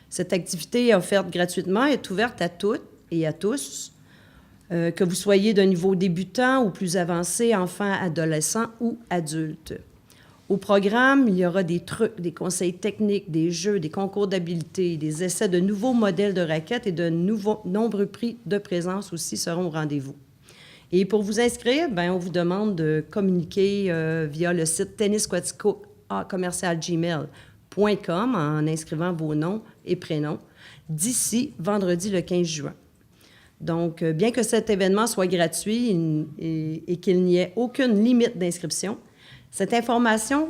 Cette activité est offerte gratuitement et est ouverte à toutes et à tous, que vous soyez d'un niveau débutant ou plus avancé, enfant, adolescent ou adulte. Au programme, il y aura des trucs, des conseils techniques, des jeux, des concours d'habileté, des essais de nouveaux modèles de raquettes et de nombreux prix de présence aussi seront au rendez-vous. Et pour vous inscrire, bien, on vous demande de communiquer via le site tennisquatico@gmail.com en inscrivant vos noms et prénoms d'ici vendredi le 15 juin. Donc, bien que cet événement soit gratuit et qu'il n'y ait aucune limite d'inscription, cette information,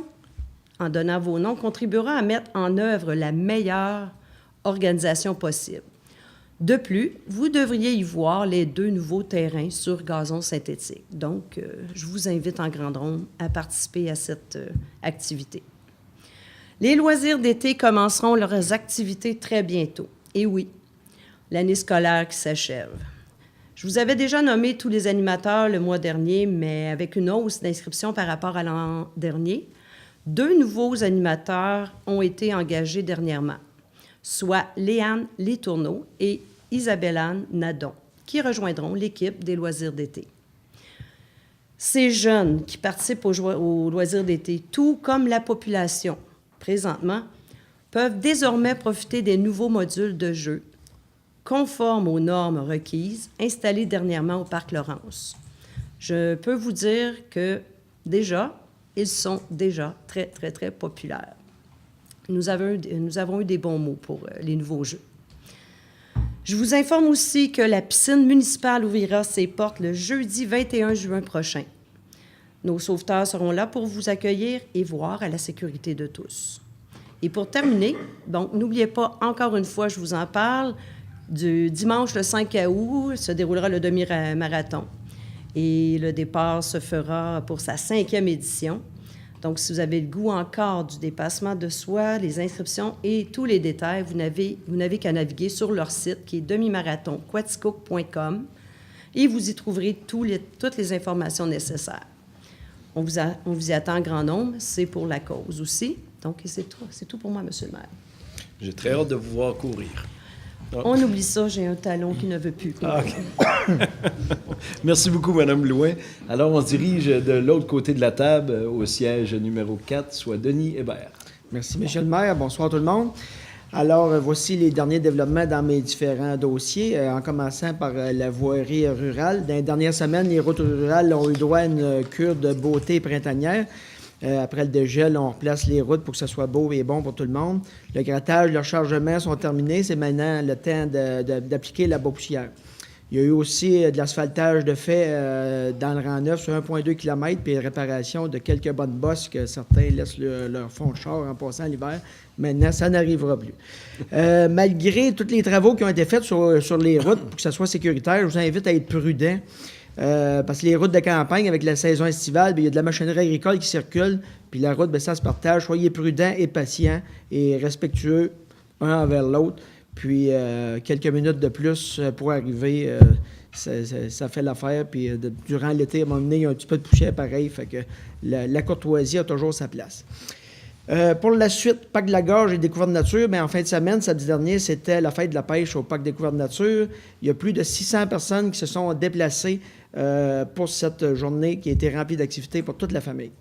en donnant vos noms, contribuera à mettre en œuvre la meilleure organisation possible. De plus, vous devriez y voir les 2 nouveaux terrains sur gazon synthétique. Donc, je vous invite en grand nombre à participer à cette activité. Les loisirs d'été commenceront leurs activités très bientôt. Et oui, l'année scolaire qui s'achève. Je vous avais déjà nommé tous les animateurs le mois dernier, mais avec une hausse d'inscription par rapport à l'an dernier, 2 nouveaux animateurs ont été engagés dernièrement, soit Léane Letourneau et Isabelle-Anne Nadon, qui rejoindront l'équipe des loisirs d'été. Ces jeunes qui participent aux loisirs d'été, tout comme la population présentement, peuvent désormais profiter des nouveaux modules de jeu conformes aux normes requises, installées dernièrement au Parc Laurence. Je peux vous dire que ils sont déjà très, très, très populaires. Nous avons eu des bons mots pour les nouveaux jeux. Je vous informe aussi que la piscine municipale ouvrira ses portes le jeudi 21 juin prochain. Nos sauveteurs seront là pour vous accueillir et voir à la sécurité de tous. Et pour terminer, donc n'oubliez pas, encore une fois, je vous en parle, du dimanche le 5 août se déroulera le demi-marathon. Et le départ se fera pour sa 5e édition. Donc, si vous avez le goût encore du dépassement de soi, les inscriptions et tous les détails, vous n'avez qu'à naviguer sur leur site qui est demi-marathon.quaticook.com et vous y trouverez toutes les informations nécessaires. On vous y attend en grand nombre. C'est pour la cause aussi. Donc, c'est tout pour moi, M. le maire. J'ai très hâte de vous voir courir. On oublie ça, j'ai un talon qui ne veut plus. Ah, OK. Merci beaucoup, Mme Blouin. Alors, on se dirige de l'autre côté de la table, au siège numéro 4, soit Denis Hébert. Merci, M. le maire. Bonsoir tout le monde. Alors, voici les derniers développements dans mes différents dossiers, en commençant par la voirie rurale. Dans les dernières semaines, les routes rurales ont eu droit à une cure de beauté printanière. Après le dégel, on replace les routes pour que ça soit beau et bon pour tout le monde. Le grattage, le rechargement sont terminés. C'est maintenant le temps d'appliquer la poussière. Il y a eu aussi de l'asphaltage de fait dans le rang neuf sur 1,2 km, puis réparation de quelques bonnes bosses que certains laissent leur fond de char en passant l'hiver. Maintenant, ça n'arrivera plus. Malgré tous les travaux qui ont été faits sur les routes pour que ça soit sécuritaire, je vous invite à être prudent. Parce que les routes de campagne, avec la saison estivale, bien, il y a de la machinerie agricole qui circule, puis la route, bien, ça se partage. Soyez prudents et patients et respectueux un envers l'autre. Puis quelques minutes de plus pour arriver, ça fait l'affaire. Puis durant l'été, à un moment donné, il y a un petit peu de poussière pareil. Fait que la courtoisie a toujours sa place. Pour la suite, Parc de la Gorge et Découverte de nature, bien, en fin de semaine, samedi dernier, c'était la fête de la pêche au Parc Découverte de nature. Il y a plus de 600 personnes qui se sont déplacées pour cette journée qui a été remplie d'activités pour toute la famille.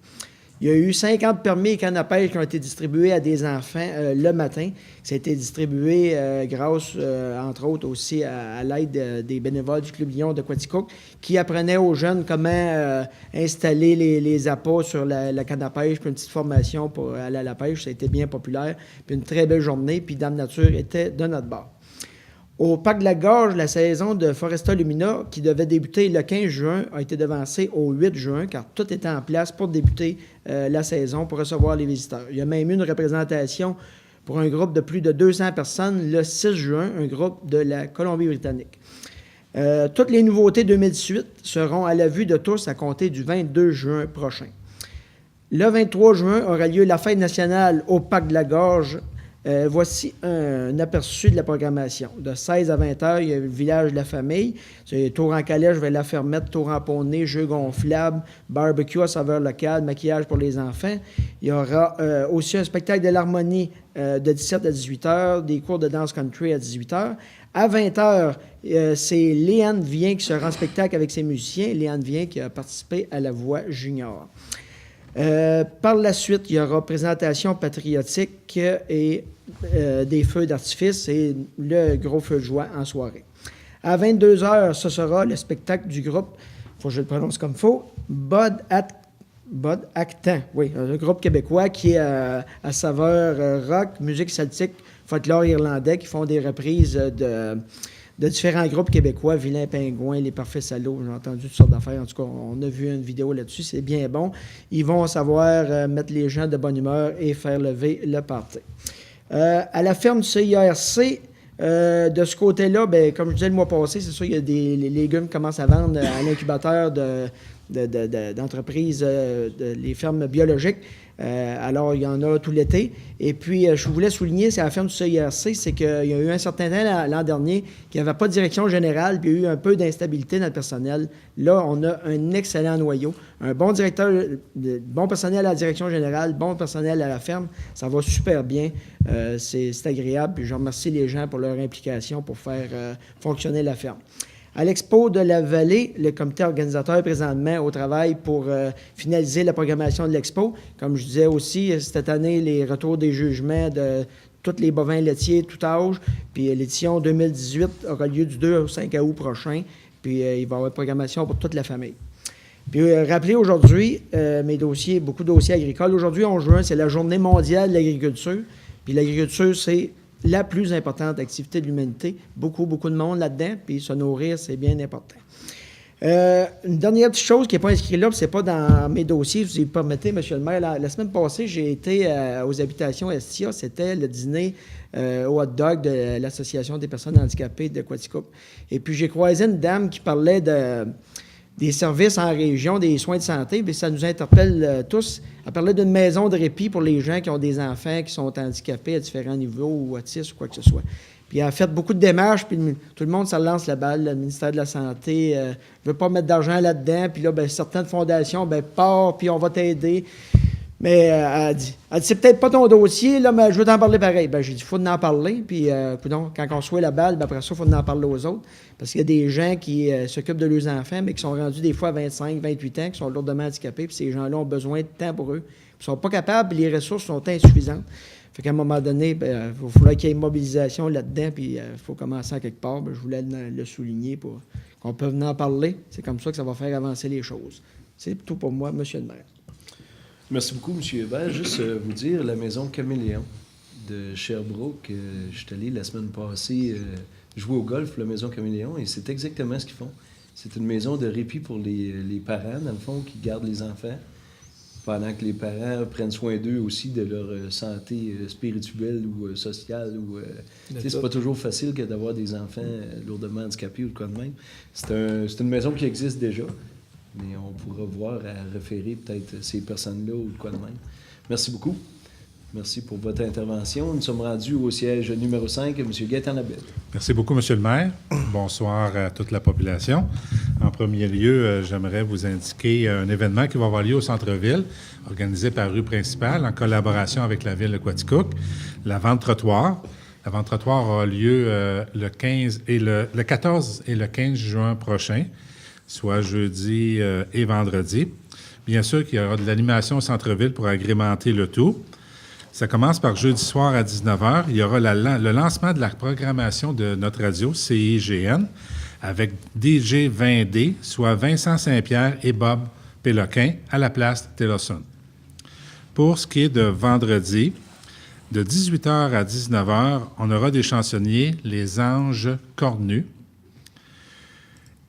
Il y a eu 50 permis et cannes à pêche qui ont été distribués à des enfants le matin. Ça a été distribué grâce, entre autres, aussi à l'aide des bénévoles du Club Lion de Quaticook qui apprenaient aux jeunes comment installer les appâts sur la canne à pêche, puis une petite formation pour aller à la pêche. Ça a été bien populaire. Puis une très belle journée, puis Dame Nature était de notre bord. Au Parc de la Gorge, la saison de Foresta Lumina, qui devait débuter le 15 juin, a été devancée au 8 juin, car tout était en place pour débuter la saison, pour recevoir les visiteurs. Il y a même eu une représentation pour un groupe de plus de 200 personnes le 6 juin, un groupe de la Colombie-Britannique. Toutes les nouveautés 2018 seront à la vue de tous à compter du 22 juin prochain. Le 23 juin aura lieu la fête nationale au Parc de la Gorge. Voici un aperçu de la programmation. De 16 à 20 heures, il y a le village de la famille. C'est tour en calèche vers la fermette, tour en poney, jeux gonflables, barbecue à saveur locale, maquillage pour les enfants. Il y aura aussi un spectacle de l'harmonie de 17 à 18 heures, des cours de danse country à 18 heures. À 20 heures, c'est Léane Vien qui sera en spectacle avec ses musiciens. Léane Vien qui a participé à La Voix junior. Par la suite, il y aura présentation patriotique et des feux d'artifice et le gros feu de joie en soirée. À 22 heures, ce sera le spectacle du groupe, il faut que je le prononce comme il faut, Bud Actan, oui, un groupe québécois qui est à saveur rock, musique celtique, folklore irlandais, qui font des reprises de différents groupes québécois, Vilain Pingouin, Les Parfaits Salauds, j'ai entendu toutes sortes d'affaires. En tout cas, on a vu une vidéo là-dessus, c'est bien bon. Ils vont savoir mettre les gens de bonne humeur et faire lever le party. À la ferme du CIRC, de ce côté-là, bien, comme je disais le mois passé, c'est sûr qu'il y a des légumes qui commencent à vendre à l'incubateur d'entreprises, les fermes biologiques. Alors, il y en a tout l'été. Et puis, je voulais souligner, c'est à la ferme du CIRC, c'est qu'il y a eu un certain temps l'an dernier qu'il n'y avait pas de direction générale, puis il y a eu un peu d'instabilité dans le personnel. Là, on a un excellent noyau, un bon directeur, bon personnel à la direction générale, bon personnel à la ferme. Ça va super bien. C'est agréable. Puis je remercie les gens pour leur implication pour faire fonctionner la ferme. À l'Expo de la Vallée, le comité organisateur est présentement au travail pour finaliser la programmation de l'Expo. Comme je disais aussi, cette année, les retours des jugements de tous les bovins laitiers, tout âge. Puis l'édition 2018 aura lieu du 2 au 5 août prochain. Puis il va y avoir une programmation pour toute la famille. Puis rappelez aujourd'hui, mes dossiers, beaucoup de dossiers agricoles. Aujourd'hui, en juin, c'est la Journée mondiale de l'agriculture. Puis l'agriculture, c'est la plus importante activité de l'humanité. Beaucoup de monde là-dedans, puis se nourrir, c'est bien important. Une dernière petite chose qui n'est pas inscrite là, puis c'est pas dans mes dossiers, si vous me permettez, M. le maire. La semaine passée, j'ai été aux habitations Estia. C'était le dîner au hot dog de l'Association des personnes handicapées de Quaticook. Et puis, j'ai croisé une dame qui parlait des services en région, des soins de santé, puis ça nous interpelle tous. Elle parlait d'une maison de répit pour les gens qui ont des enfants qui sont handicapés à différents niveaux ou autistes ou quoi que ce soit. Puis elle a fait beaucoup de démarches, puis tout le monde, ça lance la balle. Le ministère de la Santé ne veut pas mettre d'argent là-dedans, puis là, bien, certaines fondations, bien, part, puis on va t'aider. Mais elle dit, c'est peut-être pas ton dossier, là, mais je veux t'en parler pareil. Ben, j'ai dit, il faut en parler, puis quand on reçoit la balle, ben, après ça, il faut en parler aux autres. Parce qu'il y a des gens qui s'occupent de leurs enfants, mais qui sont rendus des fois à 25, 28 ans, qui sont lourdement handicapés, puis ces gens-là ont besoin de temps pour eux. Ils ne sont pas capables, puis les ressources sont insuffisantes. Fait qu'à un moment donné, il va falloir qu'il y ait une mobilisation là-dedans, puis il faut commencer à quelque part. Ben, je voulais le souligner pour qu'on puisse en parler. C'est comme ça que ça va faire avancer les choses. C'est tout pour moi, M. le maire. Merci beaucoup, M. Hébert. Juste vous dire, la maison Caméléon de Sherbrooke, je suis allé la semaine passée jouer au golf, la maison Caméléon, et c'est exactement ce qu'ils font. C'est une maison de répit pour les parents, dans le fond, qui gardent les enfants, pendant que les parents prennent soin d'eux aussi, de leur santé spirituelle ou sociale. C'est pas toujours facile que d'avoir des enfants lourdement handicapés ou de quoi de même. C'est une maison qui existe déjà, mais on pourra voir à référer peut-être ces personnes-là ou de quoi de même. Merci beaucoup. Merci pour votre intervention. Nous sommes rendus au siège numéro 5, M. Gaétan Labelle. Merci beaucoup, M. le maire. Bonsoir à toute la population. En premier lieu, j'aimerais vous indiquer un événement qui va avoir lieu au centre-ville, organisé par Rue Principale, en collaboration avec la ville de Quaticook, la vente trottoir. La vente trottoir aura lieu le 14 et le 15 juin prochain, soit jeudi et vendredi. Bien sûr qu'il y aura de l'animation au centre-ville pour agrémenter le tout. Ça commence par jeudi soir à 19h. Il y aura le lancement de la programmation de notre radio, CIGN, avec DJ 20D, soit Vincent Saint-Pierre et Bob Péloquin, à la place Tillerson. Pour ce qui est de vendredi, de 18h à 19h, on aura des chansonniers, les Anges Cornus.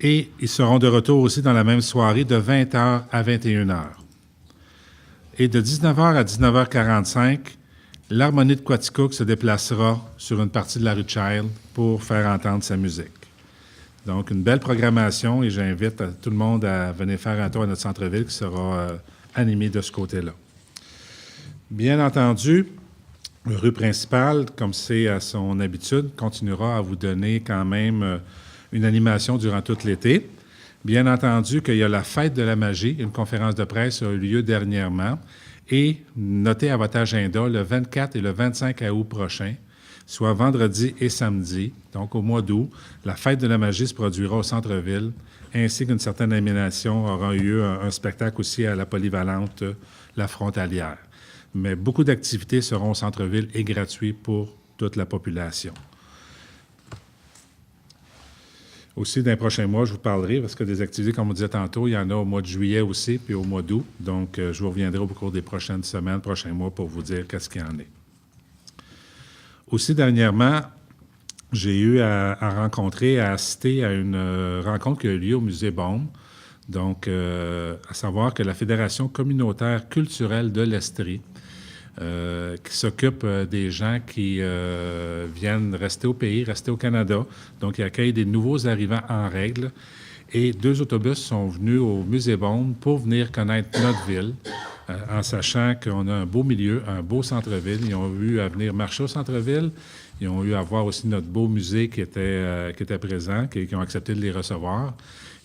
Et ils seront de retour aussi dans la même soirée de 20h à 21h. Et de 19h à 19h45, l'Harmonie de Quaticook se déplacera sur une partie de la rue Child pour faire entendre sa musique. Donc, une belle programmation et j'invite tout le monde à venir faire un tour à notre centre-ville qui sera animé de ce côté-là. Bien entendu, rue Principale, comme c'est à son habitude, continuera à vous donner quand même une animation durant tout l'été. Bien entendu qu'il y a la Fête de la magie, une conférence de presse a eu lieu dernièrement. Et notez à votre agenda le 24 et le 25 août prochain, soit vendredi et samedi, donc au mois d'août, la Fête de la magie se produira au centre-ville, ainsi qu'une certaine animation aura eu un spectacle aussi à la polyvalente La Frontalière. Mais beaucoup d'activités seront au centre-ville et gratuits pour toute la population. Aussi, dans les prochains mois, je vous parlerai, parce que des activités, comme on disait tantôt, il y en a au mois de juillet aussi, puis au mois d'août. Donc, je vous reviendrai au cours des prochaines semaines, prochains mois, pour vous dire qu'est-ce qu'il y en est. Aussi, dernièrement, j'ai eu à rencontrer, à assister à une rencontre qui a eu lieu au Musée Beaume. Donc, à savoir que la Fédération communautaire culturelle de l'Estrie, qui s'occupe des gens qui viennent rester au pays, rester au Canada. Donc, ils accueillent des nouveaux arrivants en règle. Et 2 autobus sont venus au Musée Beaume pour venir connaître notre ville, en sachant qu'on a un beau milieu, un beau centre-ville. Ils ont eu à venir marcher au centre-ville. Ils ont eu à voir aussi notre beau musée qui était présent, qui ont accepté de les recevoir.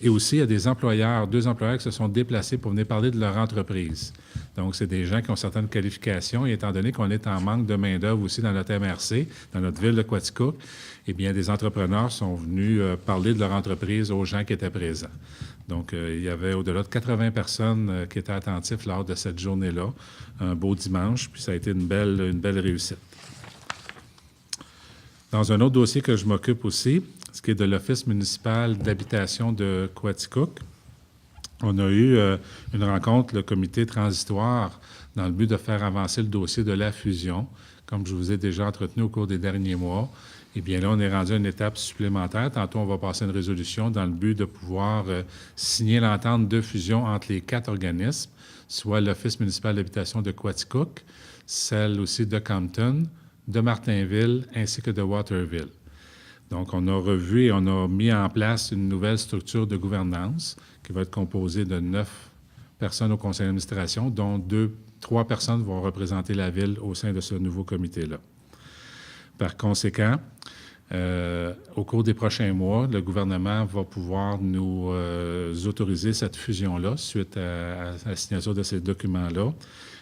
Et aussi, il y a des employeurs, 2 employeurs qui se sont déplacés pour venir parler de leur entreprise. Donc, c'est des gens qui ont certaines qualifications. Et étant donné qu'on est en manque de main-d'œuvre aussi dans notre MRC, dans notre ville de Quaticook, eh bien, des entrepreneurs sont venus parler de leur entreprise aux gens qui étaient présents. Donc, il y avait au-delà de 80 personnes qui étaient attentifs lors de cette journée-là. Un beau dimanche, puis ça a été une belle réussite. Dans un autre dossier que je m'occupe aussi, ce qui est de l'Office municipal d'habitation de Quaticook, on a eu une rencontre, le comité transitoire, dans le but de faire avancer le dossier de la fusion, comme je vous ai déjà entretenu au cours des derniers mois. Eh bien là, on est rendu à une étape supplémentaire. Tantôt, on va passer une résolution dans le but de pouvoir signer l'entente de fusion entre les 4 organismes, soit l'Office municipal d'habitation de Quaticook, celle aussi de Compton, de Martinville, ainsi que de Waterville. Donc, on a revu et on a mis en place une nouvelle structure de gouvernance qui va être composée de 9 personnes au conseil d'administration, dont 3 personnes vont représenter la ville au sein de ce nouveau comité-là. Par conséquent, au cours des prochains mois, le gouvernement va pouvoir nous autoriser cette fusion-là suite à la signature de ces documents-là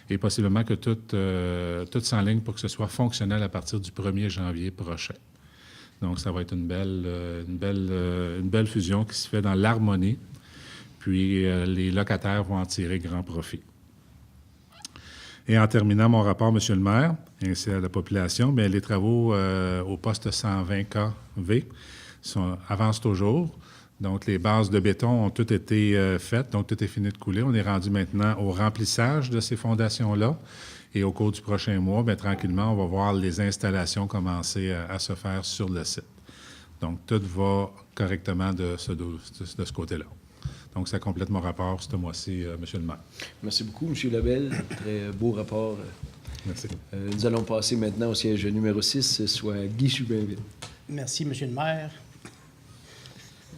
et possiblement que tout s'enligne pour que ce soit fonctionnel à partir du 1er janvier prochain. Donc, ça va être une belle fusion qui se fait dans l'harmonie, puis les locataires vont en tirer grand profit. Et en terminant mon rapport, M. le maire, ainsi à la population, bien, les travaux au poste 120 KV avancent toujours. Donc, les bases de béton ont toutes été faites, donc tout est fini de couler. On est rendu maintenant au remplissage de ces fondations-là. Et au cours du prochain mois, bien, tranquillement, on va voir les installations commencer à se faire sur le site. Donc, tout va correctement de ce côté-là. Donc, ça complète mon rapport ce mois-ci, M. le maire. Merci beaucoup, M. Lebel. Très beau rapport. Merci. Nous allons passer maintenant au siège numéro 6, soit Guy Jubinville. Merci, M. le maire.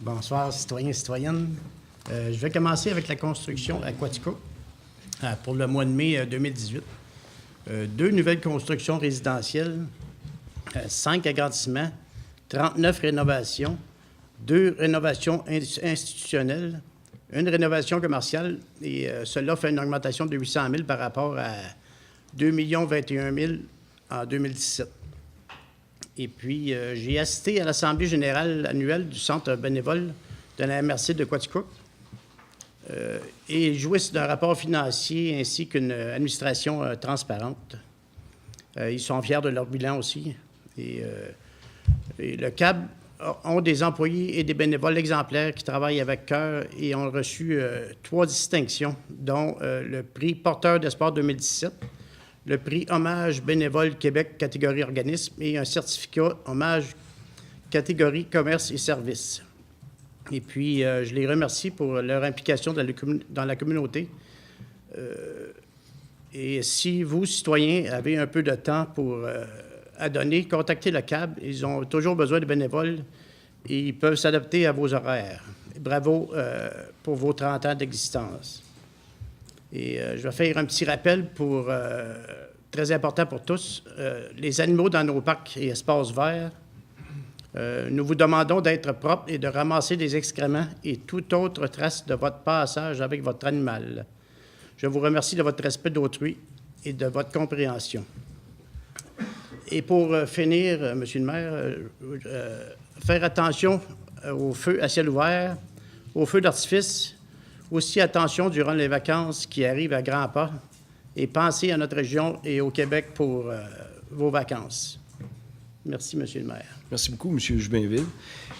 Bonsoir, citoyens et citoyennes. Je vais commencer avec la construction à Quaticook pour le mois de mai 2018. 2 nouvelles constructions résidentielles, 5 agrandissements, 39 rénovations, 2 rénovations institutionnelles, 1 rénovation commerciale, et cela fait une augmentation de 800 000 par rapport à 2 021 000 en 2017. Et puis, j'ai assisté à l'Assemblée générale annuelle du Centre bénévole de la MRC de Quaticook et jouissent d'un rapport financier ainsi qu'une administration transparente. Ils sont fiers de leur bilan aussi. Et le CAB ont des employés et des bénévoles exemplaires qui travaillent avec cœur et ont reçu 3 distinctions, dont le prix Porteur d'espoir 2017, le prix Hommage bénévole Québec catégorie organisme et un certificat Hommage catégorie commerce et services. Et puis, je les remercie pour leur implication dans la communauté. Et si vous, citoyens, avez un peu de temps à donner, contactez le CAB. Ils ont toujours besoin de bénévoles et ils peuvent s'adapter à vos horaires. Et bravo pour vos 30 ans d'existence. Et je vais faire un petit rappel très important pour tous. Les animaux dans nos parcs et espaces verts. Nous vous demandons d'être propres et de ramasser des excréments et toute autre trace de votre passage avec votre animal. Je vous remercie de votre respect d'autrui et de votre compréhension. Et pour finir, Monsieur le maire, faire attention aux feux à ciel ouvert, aux feux d'artifice, aussi attention durant les vacances qui arrivent à grands pas, et pensez à notre région et au Québec pour vos vacances. Merci, Monsieur le maire. Merci beaucoup, M. Jubinville.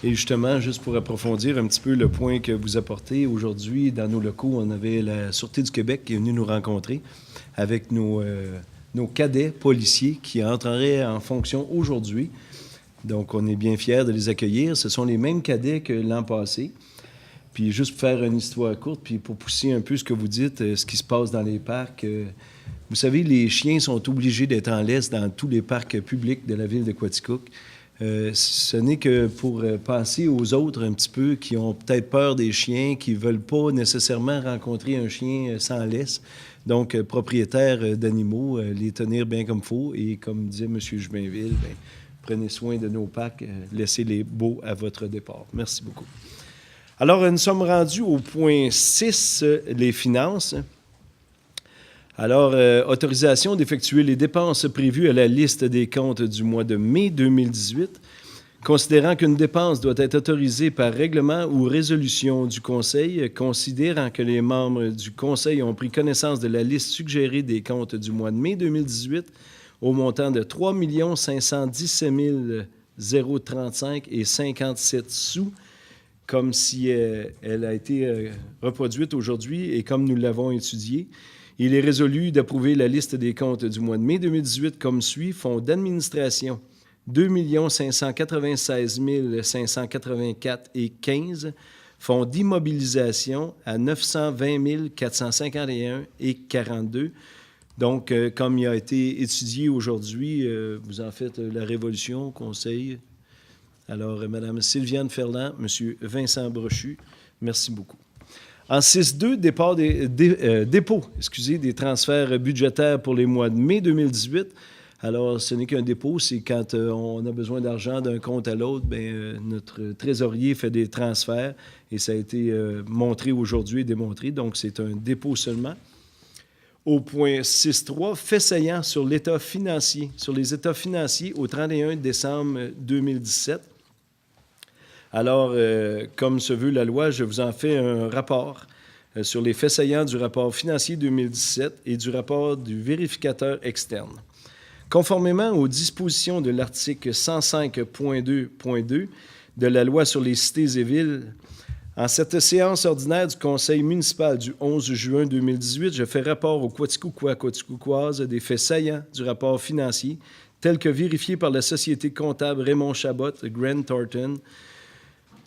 Et justement, juste pour approfondir un petit peu le point que vous apportez, aujourd'hui, dans nos locaux, on avait la Sûreté du Québec qui est venue nous rencontrer avec nos cadets policiers qui entreraient en fonction aujourd'hui. Donc, on est bien fiers de les accueillir. Ce sont les mêmes cadets que l'an passé. Puis, juste pour faire une histoire courte, puis pour pousser un peu ce que vous dites, ce qui se passe dans les parcs, vous savez, les chiens sont obligés d'être en laisse dans tous les parcs publics de la ville de Quaticook. Ce n'est que pour penser aux autres un petit peu qui ont peut-être peur des chiens, qui ne veulent pas nécessairement rencontrer un chien sans laisse. Donc, propriétaires d'animaux, les tenir bien comme il faut. Et comme disait M. Jubinville, bien, prenez soin de nos parcs, laissez-les beaux à votre départ. Merci beaucoup. Alors, nous sommes rendus au point 6, les finances. Alors, autorisation d'effectuer les dépenses prévues à la liste des comptes du mois de mai 2018, considérant qu'une dépense doit être autorisée par règlement ou résolution du Conseil, considérant que les membres du Conseil ont pris connaissance de la liste suggérée des comptes du mois de mai 2018 au montant de 3 517 035 et 57 sous, comme si elle a été reproduite aujourd'hui et comme nous l'avons étudiée. Il est résolu d'approuver la liste des comptes du mois de mai 2018 comme suit. Fonds d'administration, 2 596 584 et 15. Fonds d'immobilisation à 920 451 et 42. Donc, comme il a été étudié aujourd'hui, vous en faites la révolution au Conseil. Alors, Mme Sylviane Ferland, M. Vincent Brochu, merci beaucoup. En 6.2, dépôt des transferts budgétaires pour les mois de mai 2018. Alors, ce n'est qu'un dépôt, c'est quand on a besoin d'argent d'un compte à l'autre, bien, notre trésorier fait des transferts et ça a été montré aujourd'hui et démontré. Donc, c'est un dépôt seulement. Au point 6.3, fait saillant sur l'état financier, sur les états financiers au 31 décembre 2017. Alors, comme se veut la loi, je vous en fais un rapport sur les faits saillants du rapport financier 2017 et du rapport du vérificateur externe. Conformément aux dispositions de l'article 105.2.2 de la loi sur les cités et villes, En cette séance ordinaire du Conseil municipal du 11 juin 2018, je fais rapport aux Quaticookouas des faits saillants du rapport financier, tels que vérifiés par la société comptable Raymond Chabot, Grant Thornton.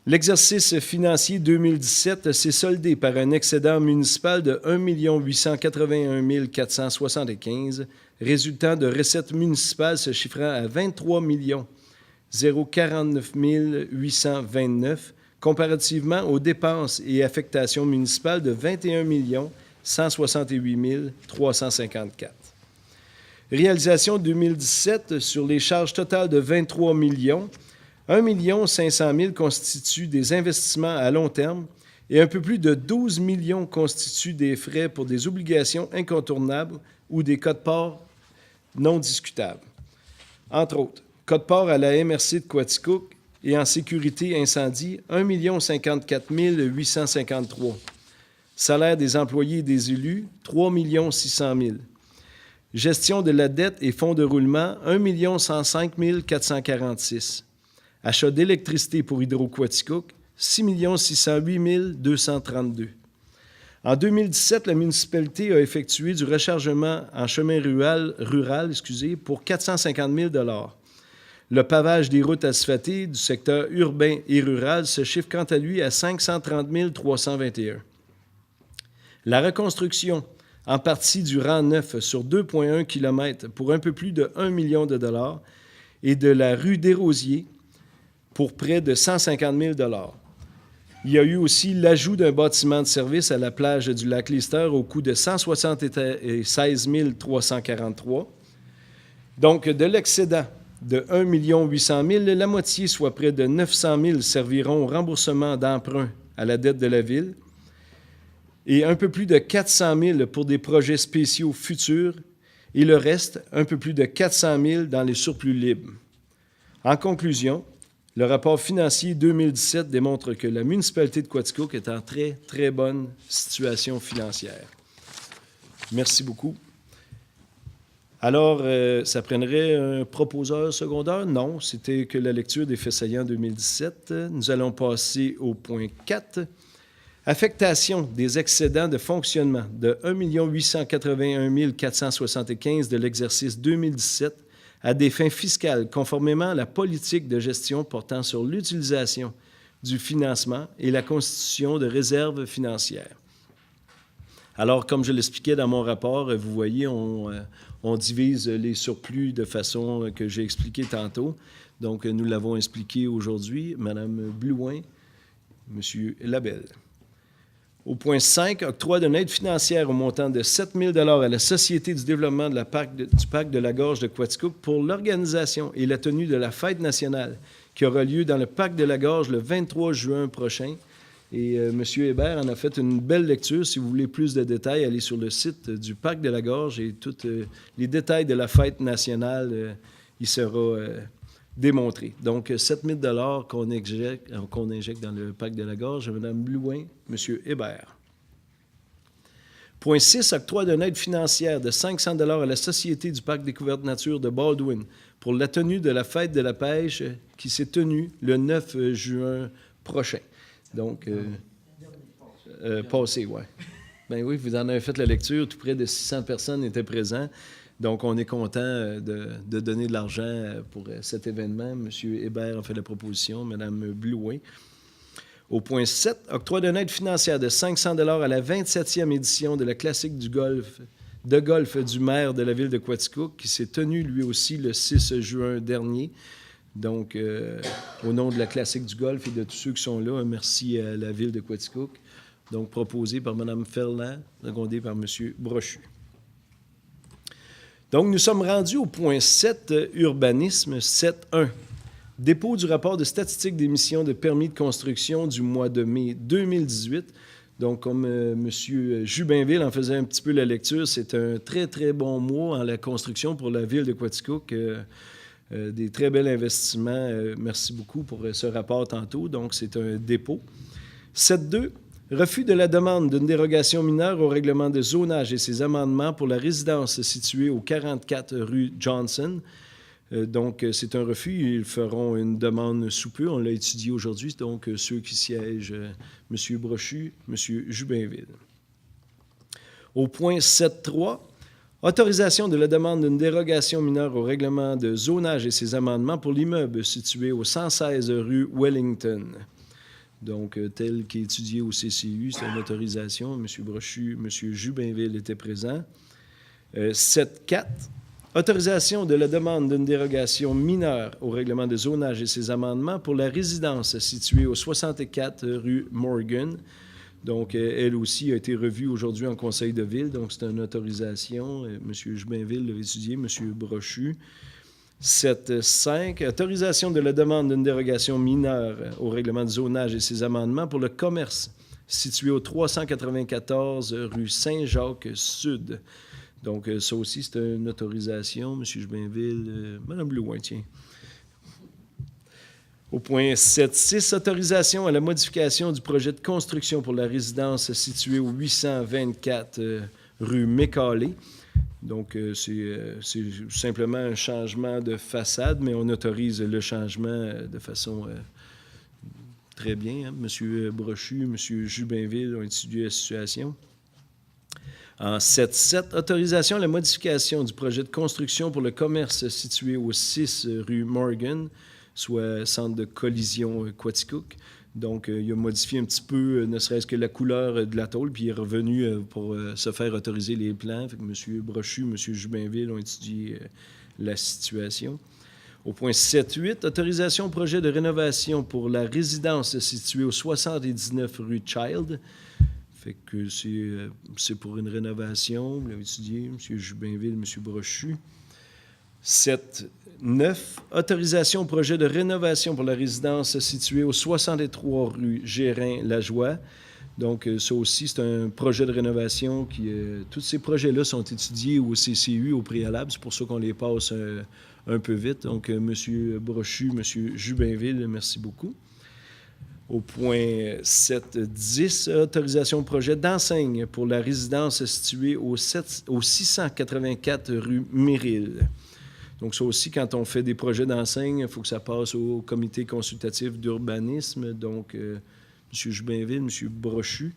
L'exercice financier 2017 s'est soldé par un excédent municipal de 1 881 475, résultant de recettes municipales se chiffrant à 23 049 829, comparativement aux dépenses et affectations municipales de 21 168 354. Réalisation 2017 sur les charges totales de 23 millions, 1 500 000 constituent des investissements à long terme et un peu plus de 12 millions constituent des frais pour des obligations incontournables ou des quotes-parts non discutables. Entre autres, quote-part à la MRC de Quaticook et en sécurité incendie, 1 54 853. Salaire des employés et des élus, 3 600 000. Gestion de la dette et fonds de roulement, 1 105 446. Achat d'électricité pour Hydro-Quaticook, 6 608 232. En 2017, la municipalité a effectué du rechargement en chemin rural pour 450 000 $. Le pavage des routes asphaltées du secteur urbain et rural se chiffre quant à lui à 530 321. La reconstruction en partie du rang 9 sur 2,1 km pour un peu plus de 1 million de dollars et de la rue des Rosiers pour près de 150 000 $. Il y a eu aussi l'ajout d'un bâtiment de service à la plage du lac Lister au coût de 176 343. Donc, de l'excédent de 1 800 000, la moitié, soit près de 900 000, serviront au remboursement d'emprunts à la dette de la Ville et un peu plus de 400 000 pour des projets spéciaux futurs et le reste, un peu plus de 400 000 dans les surplus libres. En conclusion, le rapport financier 2017 démontre que la municipalité de Quaticook est en très, très bonne situation financière. Merci beaucoup. Alors, ça prendrait un proposeur secondaire? Non, c'était que la lecture des faits saillants 2017. Nous allons passer au point 4. Affectation des excédents de fonctionnement de 1 881 475 de l'exercice 2017 à des fins fiscales, conformément à la politique de gestion portant sur l'utilisation du financement et la constitution de réserves financières. Alors, comme je l'expliquais dans mon rapport, vous voyez, on divise les surplus de façon que j'ai expliqué tantôt. Donc, nous l'avons expliqué aujourd'hui, Mme Blouin, M. Labelle. Au point 5, octroi d'une aide financière au montant de 7 000 $ à la Société du développement du parc de la Gorge de Quaticook pour l'organisation et la tenue de la fête nationale qui aura lieu dans le parc de la Gorge le 23 juin prochain. Et M. Hébert en a fait une belle lecture. Si vous voulez plus de détails, allez sur le site du parc de la Gorge et tous les détails de la fête nationale, il sera démontré. Donc, 7 000 $ qu'on injecte dans le parc de la Gorge. Mme Blouin, M. Hébert. Point 6, octroi d'une aide financière de 500 $ à la Société du parc découverte nature de Baldwin pour la tenue de la fête de la pêche qui s'est tenue le 9 juin prochain. Donc, passé, oui. Bien oui, vous en avez fait la lecture. Tout près de 600 personnes étaient présentes. Donc, on est content de donner de l'argent pour cet événement. M. Hébert a fait la proposition, Mme Blouin. Au point 7, octroi d'une aide financière de 500 $ à la 27e édition de la classique de golf du maire de la ville de Quaticook, qui s'est tenue lui aussi le 6 juin dernier. Donc, au nom de la classique du golf et de tous ceux qui sont là, merci à la ville de Quaticook. Donc, proposé par Mme Ferland, secondé par M. Brochu. Donc, nous sommes rendus au point 7, urbanisme 7.1. Dépôt du rapport de statistique d'émission de permis de construction du mois de mai 2018. Donc, comme M. Jubinville en faisait un petit peu la lecture, c'est un très, très bon mois en la construction pour la ville de Quaticook. Des très bels investissements. Merci beaucoup pour ce rapport tantôt. Donc, c'est un dépôt. 7.2. Refus de la demande d'une dérogation mineure au règlement de zonage et ses amendements pour la résidence située au 44 rue Johnson. Donc, c'est un refus. Ils feront une demande sous peu. On l'a étudié aujourd'hui. Donc, ceux qui siègent, M. Brochu, M. Jubinville. Au point 7.3, autorisation de la demande d'une dérogation mineure au règlement de zonage et ses amendements pour l'immeuble situé au 116 rue Wellington. Donc, tel qu'étudié au CCU, c'est une autorisation. M. Brochu, M. Jubinville étaient présents. 7.4, autorisation de la demande d'une dérogation mineure au règlement de zonage et ses amendements pour la résidence située au 64 rue Morgan. Donc, elle aussi a été revue aujourd'hui en conseil de ville. Donc, c'est une autorisation. M. Jubinville l'a étudié, M. Brochu. 7.5, autorisation de la demande d'une dérogation mineure au règlement de zonage et ses amendements pour le commerce situé au 394 rue Saint-Jacques-Sud. Donc, ça aussi, c'est une autorisation. M. Jubinville, Mme Blouin, tiens. Au point 7.6, autorisation à la modification du projet de construction pour la résidence située au 824 rue Mécalé. Donc, c'est simplement un changement de façade, mais on autorise le changement de façon très bien. Hein? M. Brochu, M. Jubinville ont étudié la situation. En 7.7, autorisation à la modification du projet de construction pour le commerce situé au 6 rue Morgan, soit centre de collision Quaticook. Donc, il a modifié un petit peu, ne serait-ce que la couleur de la tôle, puis il est revenu pour se faire autoriser les plans. Fait que M. Brochu, M. Jubinville ont étudié la situation. Au point 7.8, autorisation au projet de rénovation pour la résidence située au 79 rue Child. Fait que c'est pour une rénovation. Vous l'avez étudié, M. Jubinville, M. Brochu. 7.9, autorisation au projet de rénovation pour la résidence située au 63 rue Gérin-Lajoie. Donc, ça aussi, c'est un projet de rénovation qui... tous ces projets-là sont étudiés au CCU au préalable. C'est pour ça qu'on les passe un peu vite. Donc, M. Brochu, M. Jubinville, merci beaucoup. Au point 7.10, autorisation au projet d'enseigne pour la résidence située au 684 rue Méril. Donc, ça aussi, quand on fait des projets d'enseigne, il faut que ça passe au comité consultatif d'urbanisme. Donc, M. Jubinville, M. Brochu.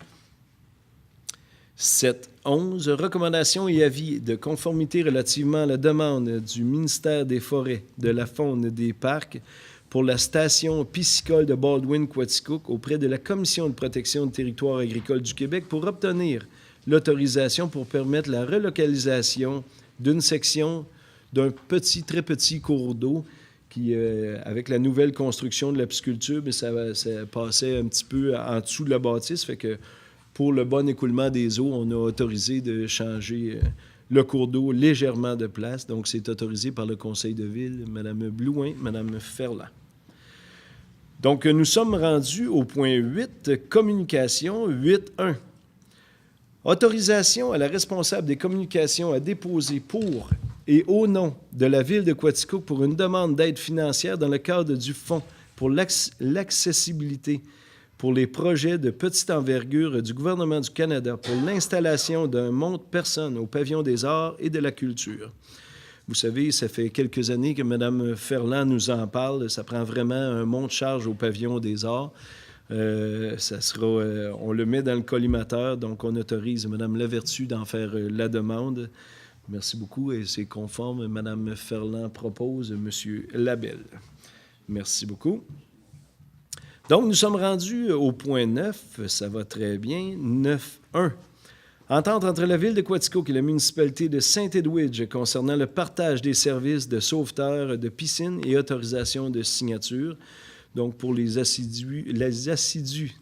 7.11, recommandations et avis de conformité relativement à la demande du ministère des Forêts, de la Faune et des Parcs pour la station piscicole de Baldwin-Quaticook auprès de la Commission de protection du territoire agricole du Québec pour obtenir l'autorisation pour permettre la relocalisation d'une section d'un très petit cours d'eau qui, avec la nouvelle construction de la pisciculture, ça passait un petit peu en dessous de la bâtisse. Fait que pour le bon écoulement des eaux, on a autorisé de changer le cours d'eau légèrement de place. Donc, c'est autorisé par le conseil de ville, Mme Blouin, Mme Ferland. Donc, nous sommes rendus au point 8, communication 8.1. Autorisation à la responsable des communications à déposer pour et au nom de la Ville de Quaticook pour une demande d'aide financière dans le cadre du Fonds pour l'accessibilité pour les projets de petite envergure du gouvernement du Canada pour l'installation d'un monte-personne au pavillon des arts et de la culture. Vous savez, ça fait quelques années que Mme Ferland nous en parle. Ça prend vraiment un monte-charge au pavillon des arts. On le met dans le collimateur, donc on autorise Mme Lavertu d'en faire la demande. Merci beaucoup et c'est conforme. Mme Ferland propose, M. Labelle. Merci beaucoup. Donc, nous sommes rendus au point 9. Ça va très bien. 9.1. Entente entre la Ville de Quaticook et la municipalité de Saint-Edwidge concernant le partage des services de sauveteur de piscines et autorisation de signature. Donc, pour les assidus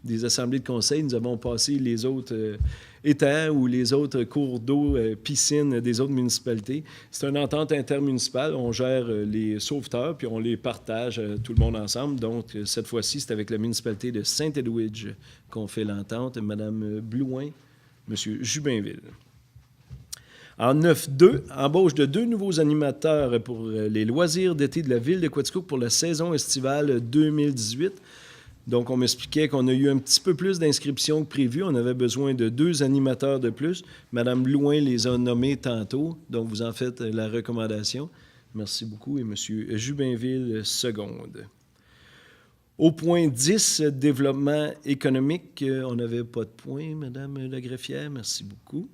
des assemblées de conseil, nous avons passé les autres étangs ou les autres cours d'eau, piscines des autres municipalités. C'est une entente intermunicipale. On gère les sauveteurs, puis on les partage tout le monde ensemble. Donc, cette fois-ci, c'est avec la municipalité de Saint-Edwidge qu'on fait l'entente. Mme Blouin, M. Jubinville. En 9.2, embauche de 2 nouveaux animateurs pour les loisirs d'été de la Ville de Quaticook pour la saison estivale 2018. Donc, on m'expliquait qu'on a eu un petit peu plus d'inscriptions que prévu. On avait besoin de 2 animateurs de plus. Mme Blouin les a nommés tantôt, donc vous en faites la recommandation. Merci beaucoup. Et M. Jubinville, seconde. Au point 10, développement économique, on n'avait pas de point, Mme la greffière. Merci beaucoup.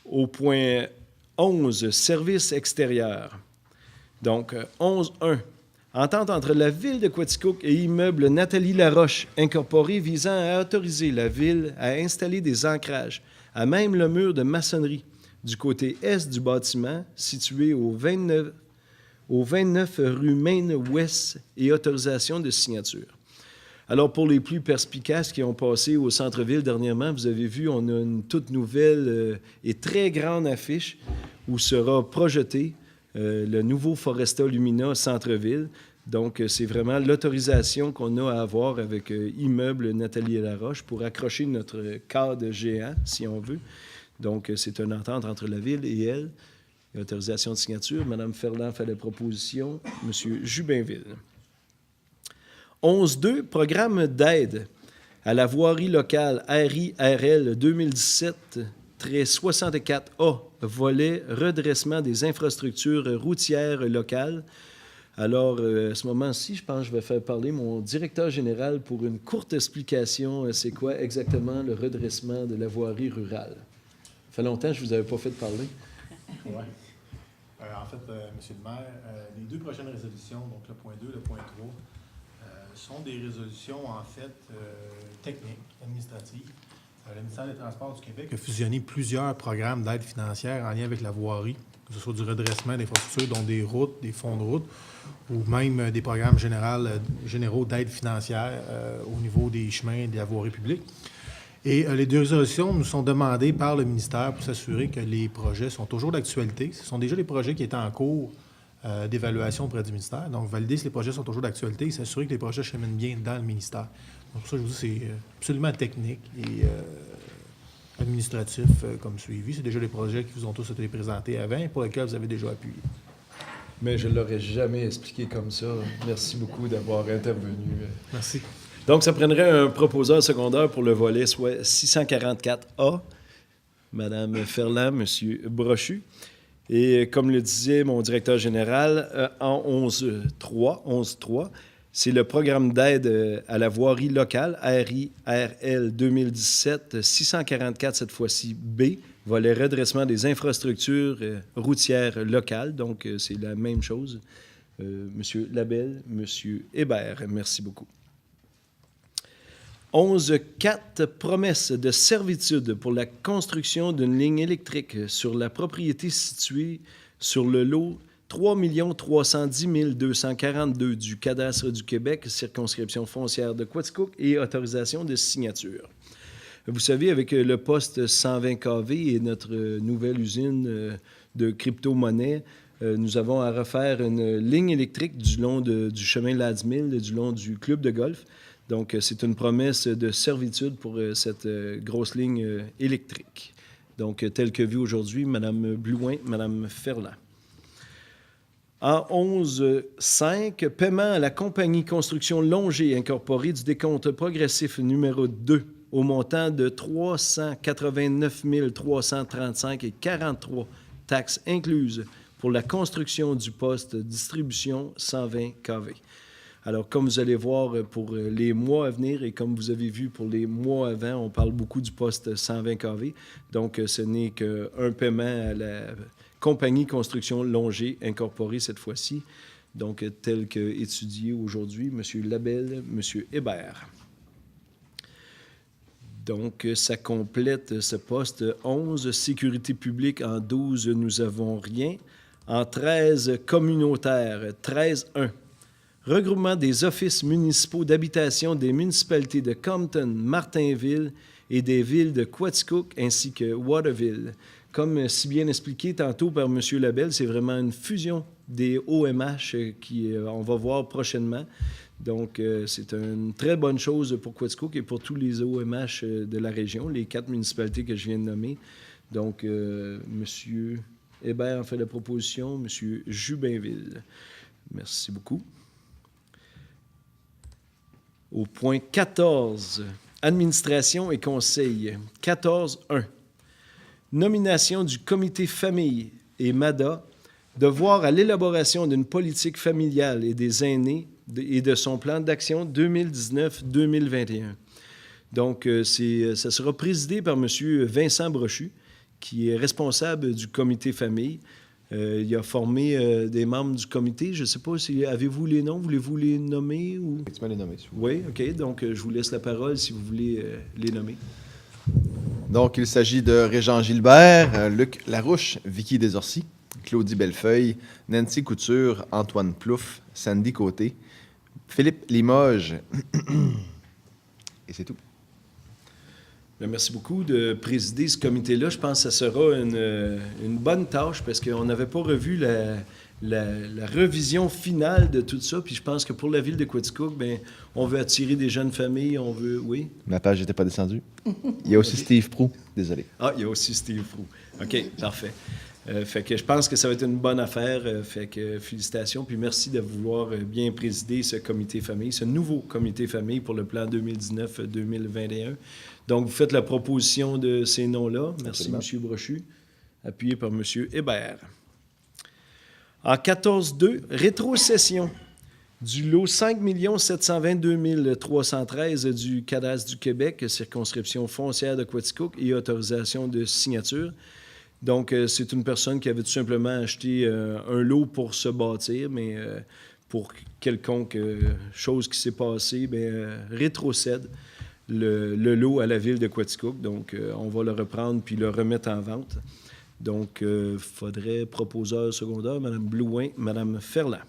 Au point 11, services extérieurs. Donc, 11.1. Entente entre la Ville de Quaticook et Immeuble Nathalie Laroche, incorporé visant à autoriser la Ville à installer des ancrages à même le mur de maçonnerie du côté est du bâtiment, situé au 29 rue Maine-Ouest et autorisation de signature. Alors, pour les plus perspicaces qui ont passé au centre-ville dernièrement, vous avez vu, on a une toute nouvelle et très grande affiche où sera projeté le nouveau Foresta Lumina centre-ville. Donc, c'est vraiment l'autorisation qu'on a à avoir avec Immeuble Nathalie Laroche pour accrocher notre cadre géant, si on veut. Donc, c'est une entente entre la Ville et elle. Autorisation de signature. Mme Ferland fait la proposition. M. Jubinville. 11.2, programme d'aide à la voirie locale RIRL 2017-64A, volet redressement des infrastructures routières locales. Alors, à ce moment-ci, je pense que je vais faire parler mon directeur général pour une courte explication. C'est quoi exactement le redressement de la voirie rurale? Ça fait longtemps que je ne vous avais pas fait parler. Oui. En fait, M. le maire, les deux prochaines résolutions, donc le point 2 et le point 3, sont des résolutions, en fait, techniques, administratives. Le ministère des Transports du Québec a fusionné plusieurs programmes d'aide financière en lien avec la voirie, que ce soit du redressement d'infrastructures, dont des routes, des fonds de route, ou même des programmes généraux d'aide financière au niveau des chemins et de la voirie publique. Et les deux résolutions nous sont demandées par le ministère pour s'assurer que les projets sont toujours d'actualité. Ce sont déjà les projets qui étaient en cours d'évaluation auprès du ministère. Donc, valider si les projets sont toujours d'actualité et s'assurer que les projets cheminent bien dans le ministère. Donc, pour ça, je vous dis, c'est absolument technique et administratif comme suivi. C'est déjà les projets qui vous ont tous été présentés avant et pour lesquels vous avez déjà appuyé. Mais je ne l'aurais jamais expliqué comme ça. Merci beaucoup d'avoir intervenu. Merci. Donc, ça prendrait un proposeur secondaire pour le volet, soit 644A, Mme Ferland, M. Brochu. Et comme le disait mon directeur général, en 11.3, c'est le programme d'aide à la voirie locale, RIRL 2017-644, cette fois-ci B, volet redressement des infrastructures routières locales. Donc, c'est la même chose. M. Labelle, M. Hébert, merci beaucoup. 11.4, promesse de servitude pour la construction d'une ligne électrique sur la propriété située sur le lot 3 310 242 du Cadastre du Québec, circonscription foncière de Quaticook et autorisation de signature. Vous savez, avec le poste 120 kV et notre nouvelle usine de crypto-monnaie, nous avons à refaire une ligne électrique du long du chemin Ladesmille, du long du club de golf. Donc, c'est une promesse de servitude pour cette grosse ligne électrique. Donc, telle que vue aujourd'hui, Mme Blouin, Mme Ferland. En 11.5, paiement à la compagnie Construction Longer incorporée du décompte progressif numéro 2 au montant de 389 335,43 taxes incluses pour la construction du poste distribution 120 kV. Alors, comme vous allez voir pour les mois à venir et comme vous avez vu pour les mois avant, on parle beaucoup du poste 120 kV. Donc, ce n'est qu'un paiement à la compagnie Construction Longer incorporée cette fois-ci. Donc, tel qu'étudié aujourd'hui, M. Labelle, M. Hébert. Donc, ça complète ce poste 11. Sécurité publique en 12, nous n'avons rien. En 13, communautaire, 13.1. Regroupement des offices municipaux d'habitation des municipalités de Compton, Martinville et des villes de Quaticook ainsi que Waterville. Comme si bien expliqué tantôt par M. Labelle, c'est vraiment une fusion des OMH on va voir prochainement. Donc, c'est une très bonne chose pour Quaticook et pour tous les OMH de la région, les 4 municipalités que je viens de nommer. Donc, M. Hébert en fait la proposition, M. Jubinville. Merci beaucoup. Au point 14, administration et conseil. 14.1. Nomination du comité famille et MADA de voir à l'élaboration d'une politique familiale et des aînés et de son plan d'action 2019-2021. Donc, ça sera présidé par M. Vincent Brochu, qui est responsable du comité famille. Il a formé des membres du comité. Je ne sais pas si avez-vous les noms, voulez-vous les nommer? Ou... Tu m'as les nommés. Oui, OK. Donc, je vous laisse la parole si vous voulez les nommer. Donc, il s'agit de Régent Gilbert, Luc Larouche, Vicky Desorcy, Claudie Bellefeuille, Nancy Couture, Antoine Plouffe, Sandy Côté, Philippe Limoges. Et c'est tout. Bien, merci beaucoup de présider ce comité-là. Je pense que ça sera une bonne tâche parce qu'on n'avait pas revu la revision finale de tout ça. Puis je pense que pour la ville de Quaticook, bien, on veut attirer des jeunes familles, on veut... Oui? Ma page n'était pas descendue. Il y a aussi Steve Proulx. Désolé. Ah, il y a aussi Steve Proulx. OK, parfait. Fait que je pense que ça va être une bonne affaire. Fait que félicitations. Puis merci de vouloir bien présider ce comité famille, ce nouveau comité famille pour le plan 2019-2021. Donc, vous faites la proposition de ces noms-là. Merci, M. Brochu. Appuyé par M. Hébert. En 14-2, rétrocession du lot 5 722 313 du Cadastre du Québec, circonscription foncière de Quaticook et autorisation de signature. Donc, c'est une personne qui avait tout simplement acheté un lot pour se bâtir, mais pour quelconque chose qui s'est passée, rétrocède le lot à la ville de Quaticook. Donc, on va le reprendre puis le remettre en vente. Donc, il faudrait proposeur secondaire, Mme Blouin, Mme Ferland.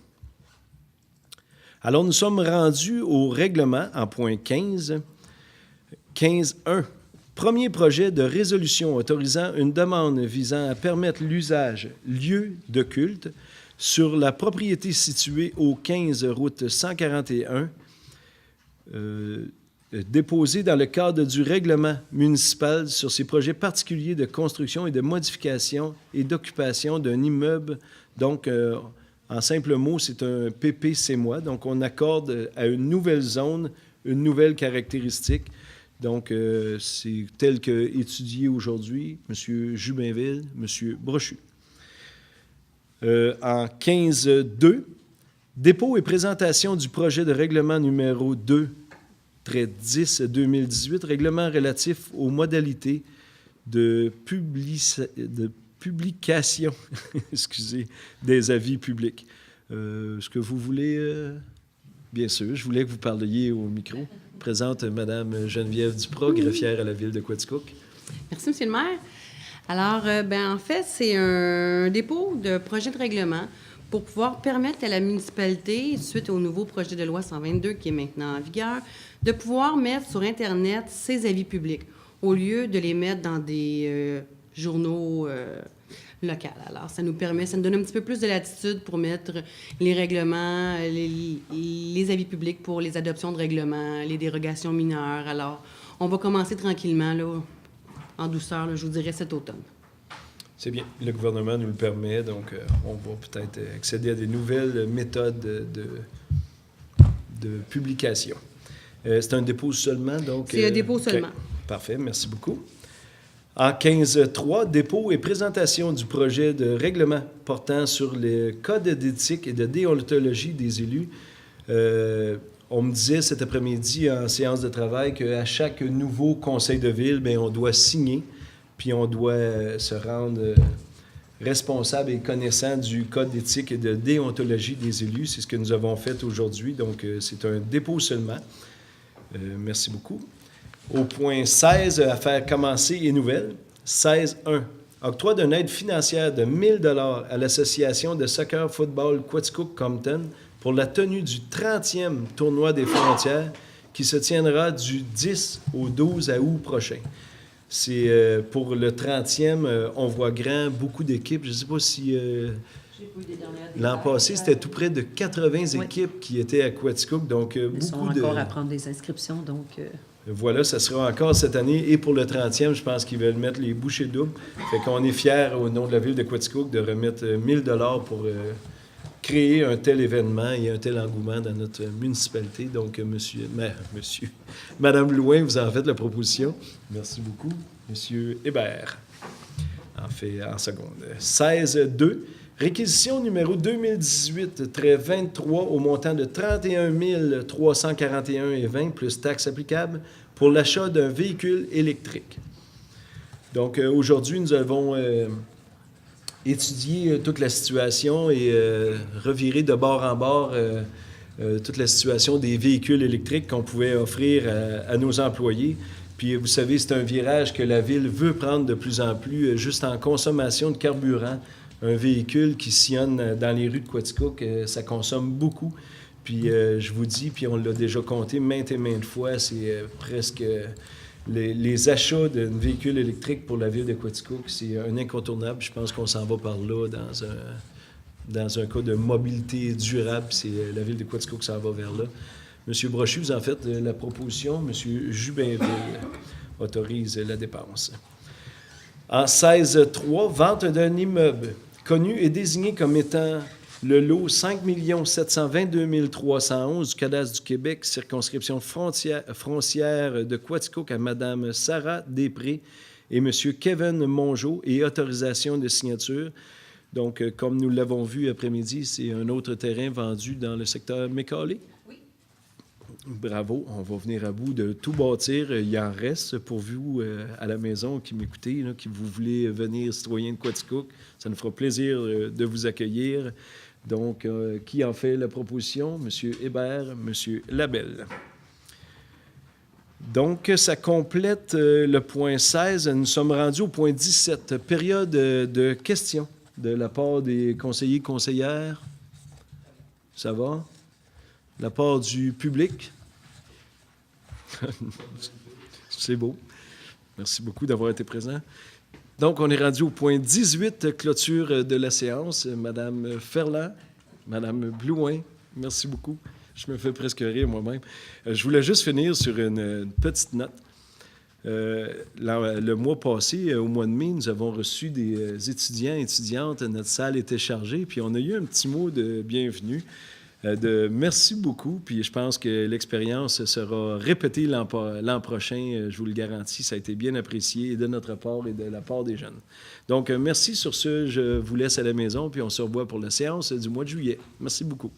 Alors, nous sommes rendus au règlement en point 15. 15.1. Premier projet de résolution autorisant une demande visant à permettre l'usage lieu de culte sur la propriété située au 15 route 141, déposée dans le cadre du règlement municipal sur ces projets particuliers de construction et de modification et d'occupation d'un immeuble. Donc, en simple mot, c'est un PPC-moi. Donc, on accorde à une nouvelle zone une nouvelle caractéristique. Donc, c'est tel qu'étudié aujourd'hui, M. Jubinville, M. Brochu. En 15.2, dépôt et présentation du projet de règlement numéro 2-10-2018, règlement relatif aux modalités de publication excusez, des avis publics. Est-ce que vous voulez... Bien sûr, je voulais que vous parliez au micro. Présente Mme Geneviève Duprat, greffière à la ville de Quaticook. Merci, M. le maire. Alors, en fait, c'est un dépôt de projet de règlement pour pouvoir permettre à la municipalité, suite au nouveau projet de loi 122 qui est maintenant en vigueur, de pouvoir mettre sur Internet ses avis publics au lieu de les mettre dans des journaux locaux. Alors, ça nous donne un petit peu plus de latitude pour mettre les règlements, les avis publics pour les adoptions de règlements, les dérogations mineures. Alors, on va commencer tranquillement, là, en douceur, là, je vous dirais cet automne. C'est bien. Le gouvernement nous le permet, donc on va peut-être accéder à des nouvelles méthodes de publication. C'est un dépôt seulement, donc... C'est un dépôt seulement. Okay. Parfait, merci beaucoup. En 15.3, dépôt et présentation du projet de règlement portant sur le code d'éthique et de déontologie des élus. On me disait cet après-midi en séance de travail qu'à chaque nouveau conseil de ville, bien, on doit signer, puis on doit se rendre responsable et connaissant du code d'éthique et de déontologie des élus. C'est ce que nous avons fait aujourd'hui. Donc, c'est un dépôt seulement. Merci beaucoup. Au point 16, affaires commencées et nouvelles. 16.1. Octroi d'une aide financière de 1 000 $ à l'Association de soccer football Quaticook Compton pour la tenue du 30e tournoi des frontières qui se tiendra du 10 au 12 août prochain. C'est pour le 30e, on voit grand, beaucoup d'équipes. Je ne sais pas si... l'an passé, c'était tout près de 80 équipes qui étaient à Quaticook, donc Ils beaucoup sont encore à prendre des inscriptions, donc... Voilà, ça sera encore cette année. Et pour le 30e, je pense qu'ils veulent mettre les bouchées doubles. Fait qu'on est fiers, au nom de la ville de Quaticook, de remettre 1 000 $ pour créer un tel événement et un tel engouement dans notre municipalité. Donc, Madame Blouin, vous en faites la proposition. Merci beaucoup. Monsieur Hébert en fait en seconde. 16.2. Réquisition numéro 2018-23 au montant de 31 341,20 plus taxes applicables pour l'achat d'un véhicule électrique. Donc, aujourd'hui, nous avons étudié toute la situation et reviré de bord en bord toute la situation des véhicules électriques qu'on pouvait offrir à nos employés. Puis, vous savez, c'est un virage que la Ville veut prendre de plus en plus, juste en consommation de carburant. Un véhicule qui sillonne dans les rues de Quaticook, ça consomme beaucoup. Puis je vous dis, puis on l'a déjà compté maintes et maintes fois, c'est presque les achats d'un véhicule électrique pour la ville de Quaticook, c'est un incontournable. Je pense qu'on s'en va par là dans un cas de mobilité durable. C'est la ville de Quaticook s'en va vers là. Monsieur Brochu, vous en faites la proposition. Monsieur Jubinville autorise la dépense. En 16.3, vente d'un immeuble connu et désigné comme étant le lot 5 722 311 du cadastre du Québec, circonscription frontière de Quaticook à Mme Sarah Després et M. Kevin Mongeau et autorisation de signature. Donc, comme nous l'avons vu après-midi, c'est un autre terrain vendu dans le secteur Mécalé. Oui. Bravo, on va venir à bout de tout bâtir. Il en reste pour vous à la maison qui m'écoutez, qui vous voulez venir citoyen de Quaticook. Ça nous fera plaisir de vous accueillir. Donc, qui en fait la proposition? M. Hébert, M. Labelle. Donc, ça complète le point 16. Nous sommes rendus au point 17, période de questions de la part des conseillers et conseillères. Ça va? De la part du public? C'est beau. Merci beaucoup d'avoir été présent. Donc, on est rendu au point 18, clôture de la séance. Madame Ferland, Madame Blouin, merci beaucoup. Je me fais presque rire moi-même. Je voulais juste finir sur une petite note. Le mois passé, au mois de mai, nous avons reçu des étudiants et étudiantes. Notre salle était chargée, puis on a eu un petit mot de bienvenue. Merci beaucoup, puis je pense que l'expérience sera répétée l'an prochain, je vous le garantis, ça a été bien apprécié de notre part et de la part des jeunes. Donc, merci sur ce, je vous laisse à la maison, puis on se revoit pour la séance du mois de juillet. Merci beaucoup.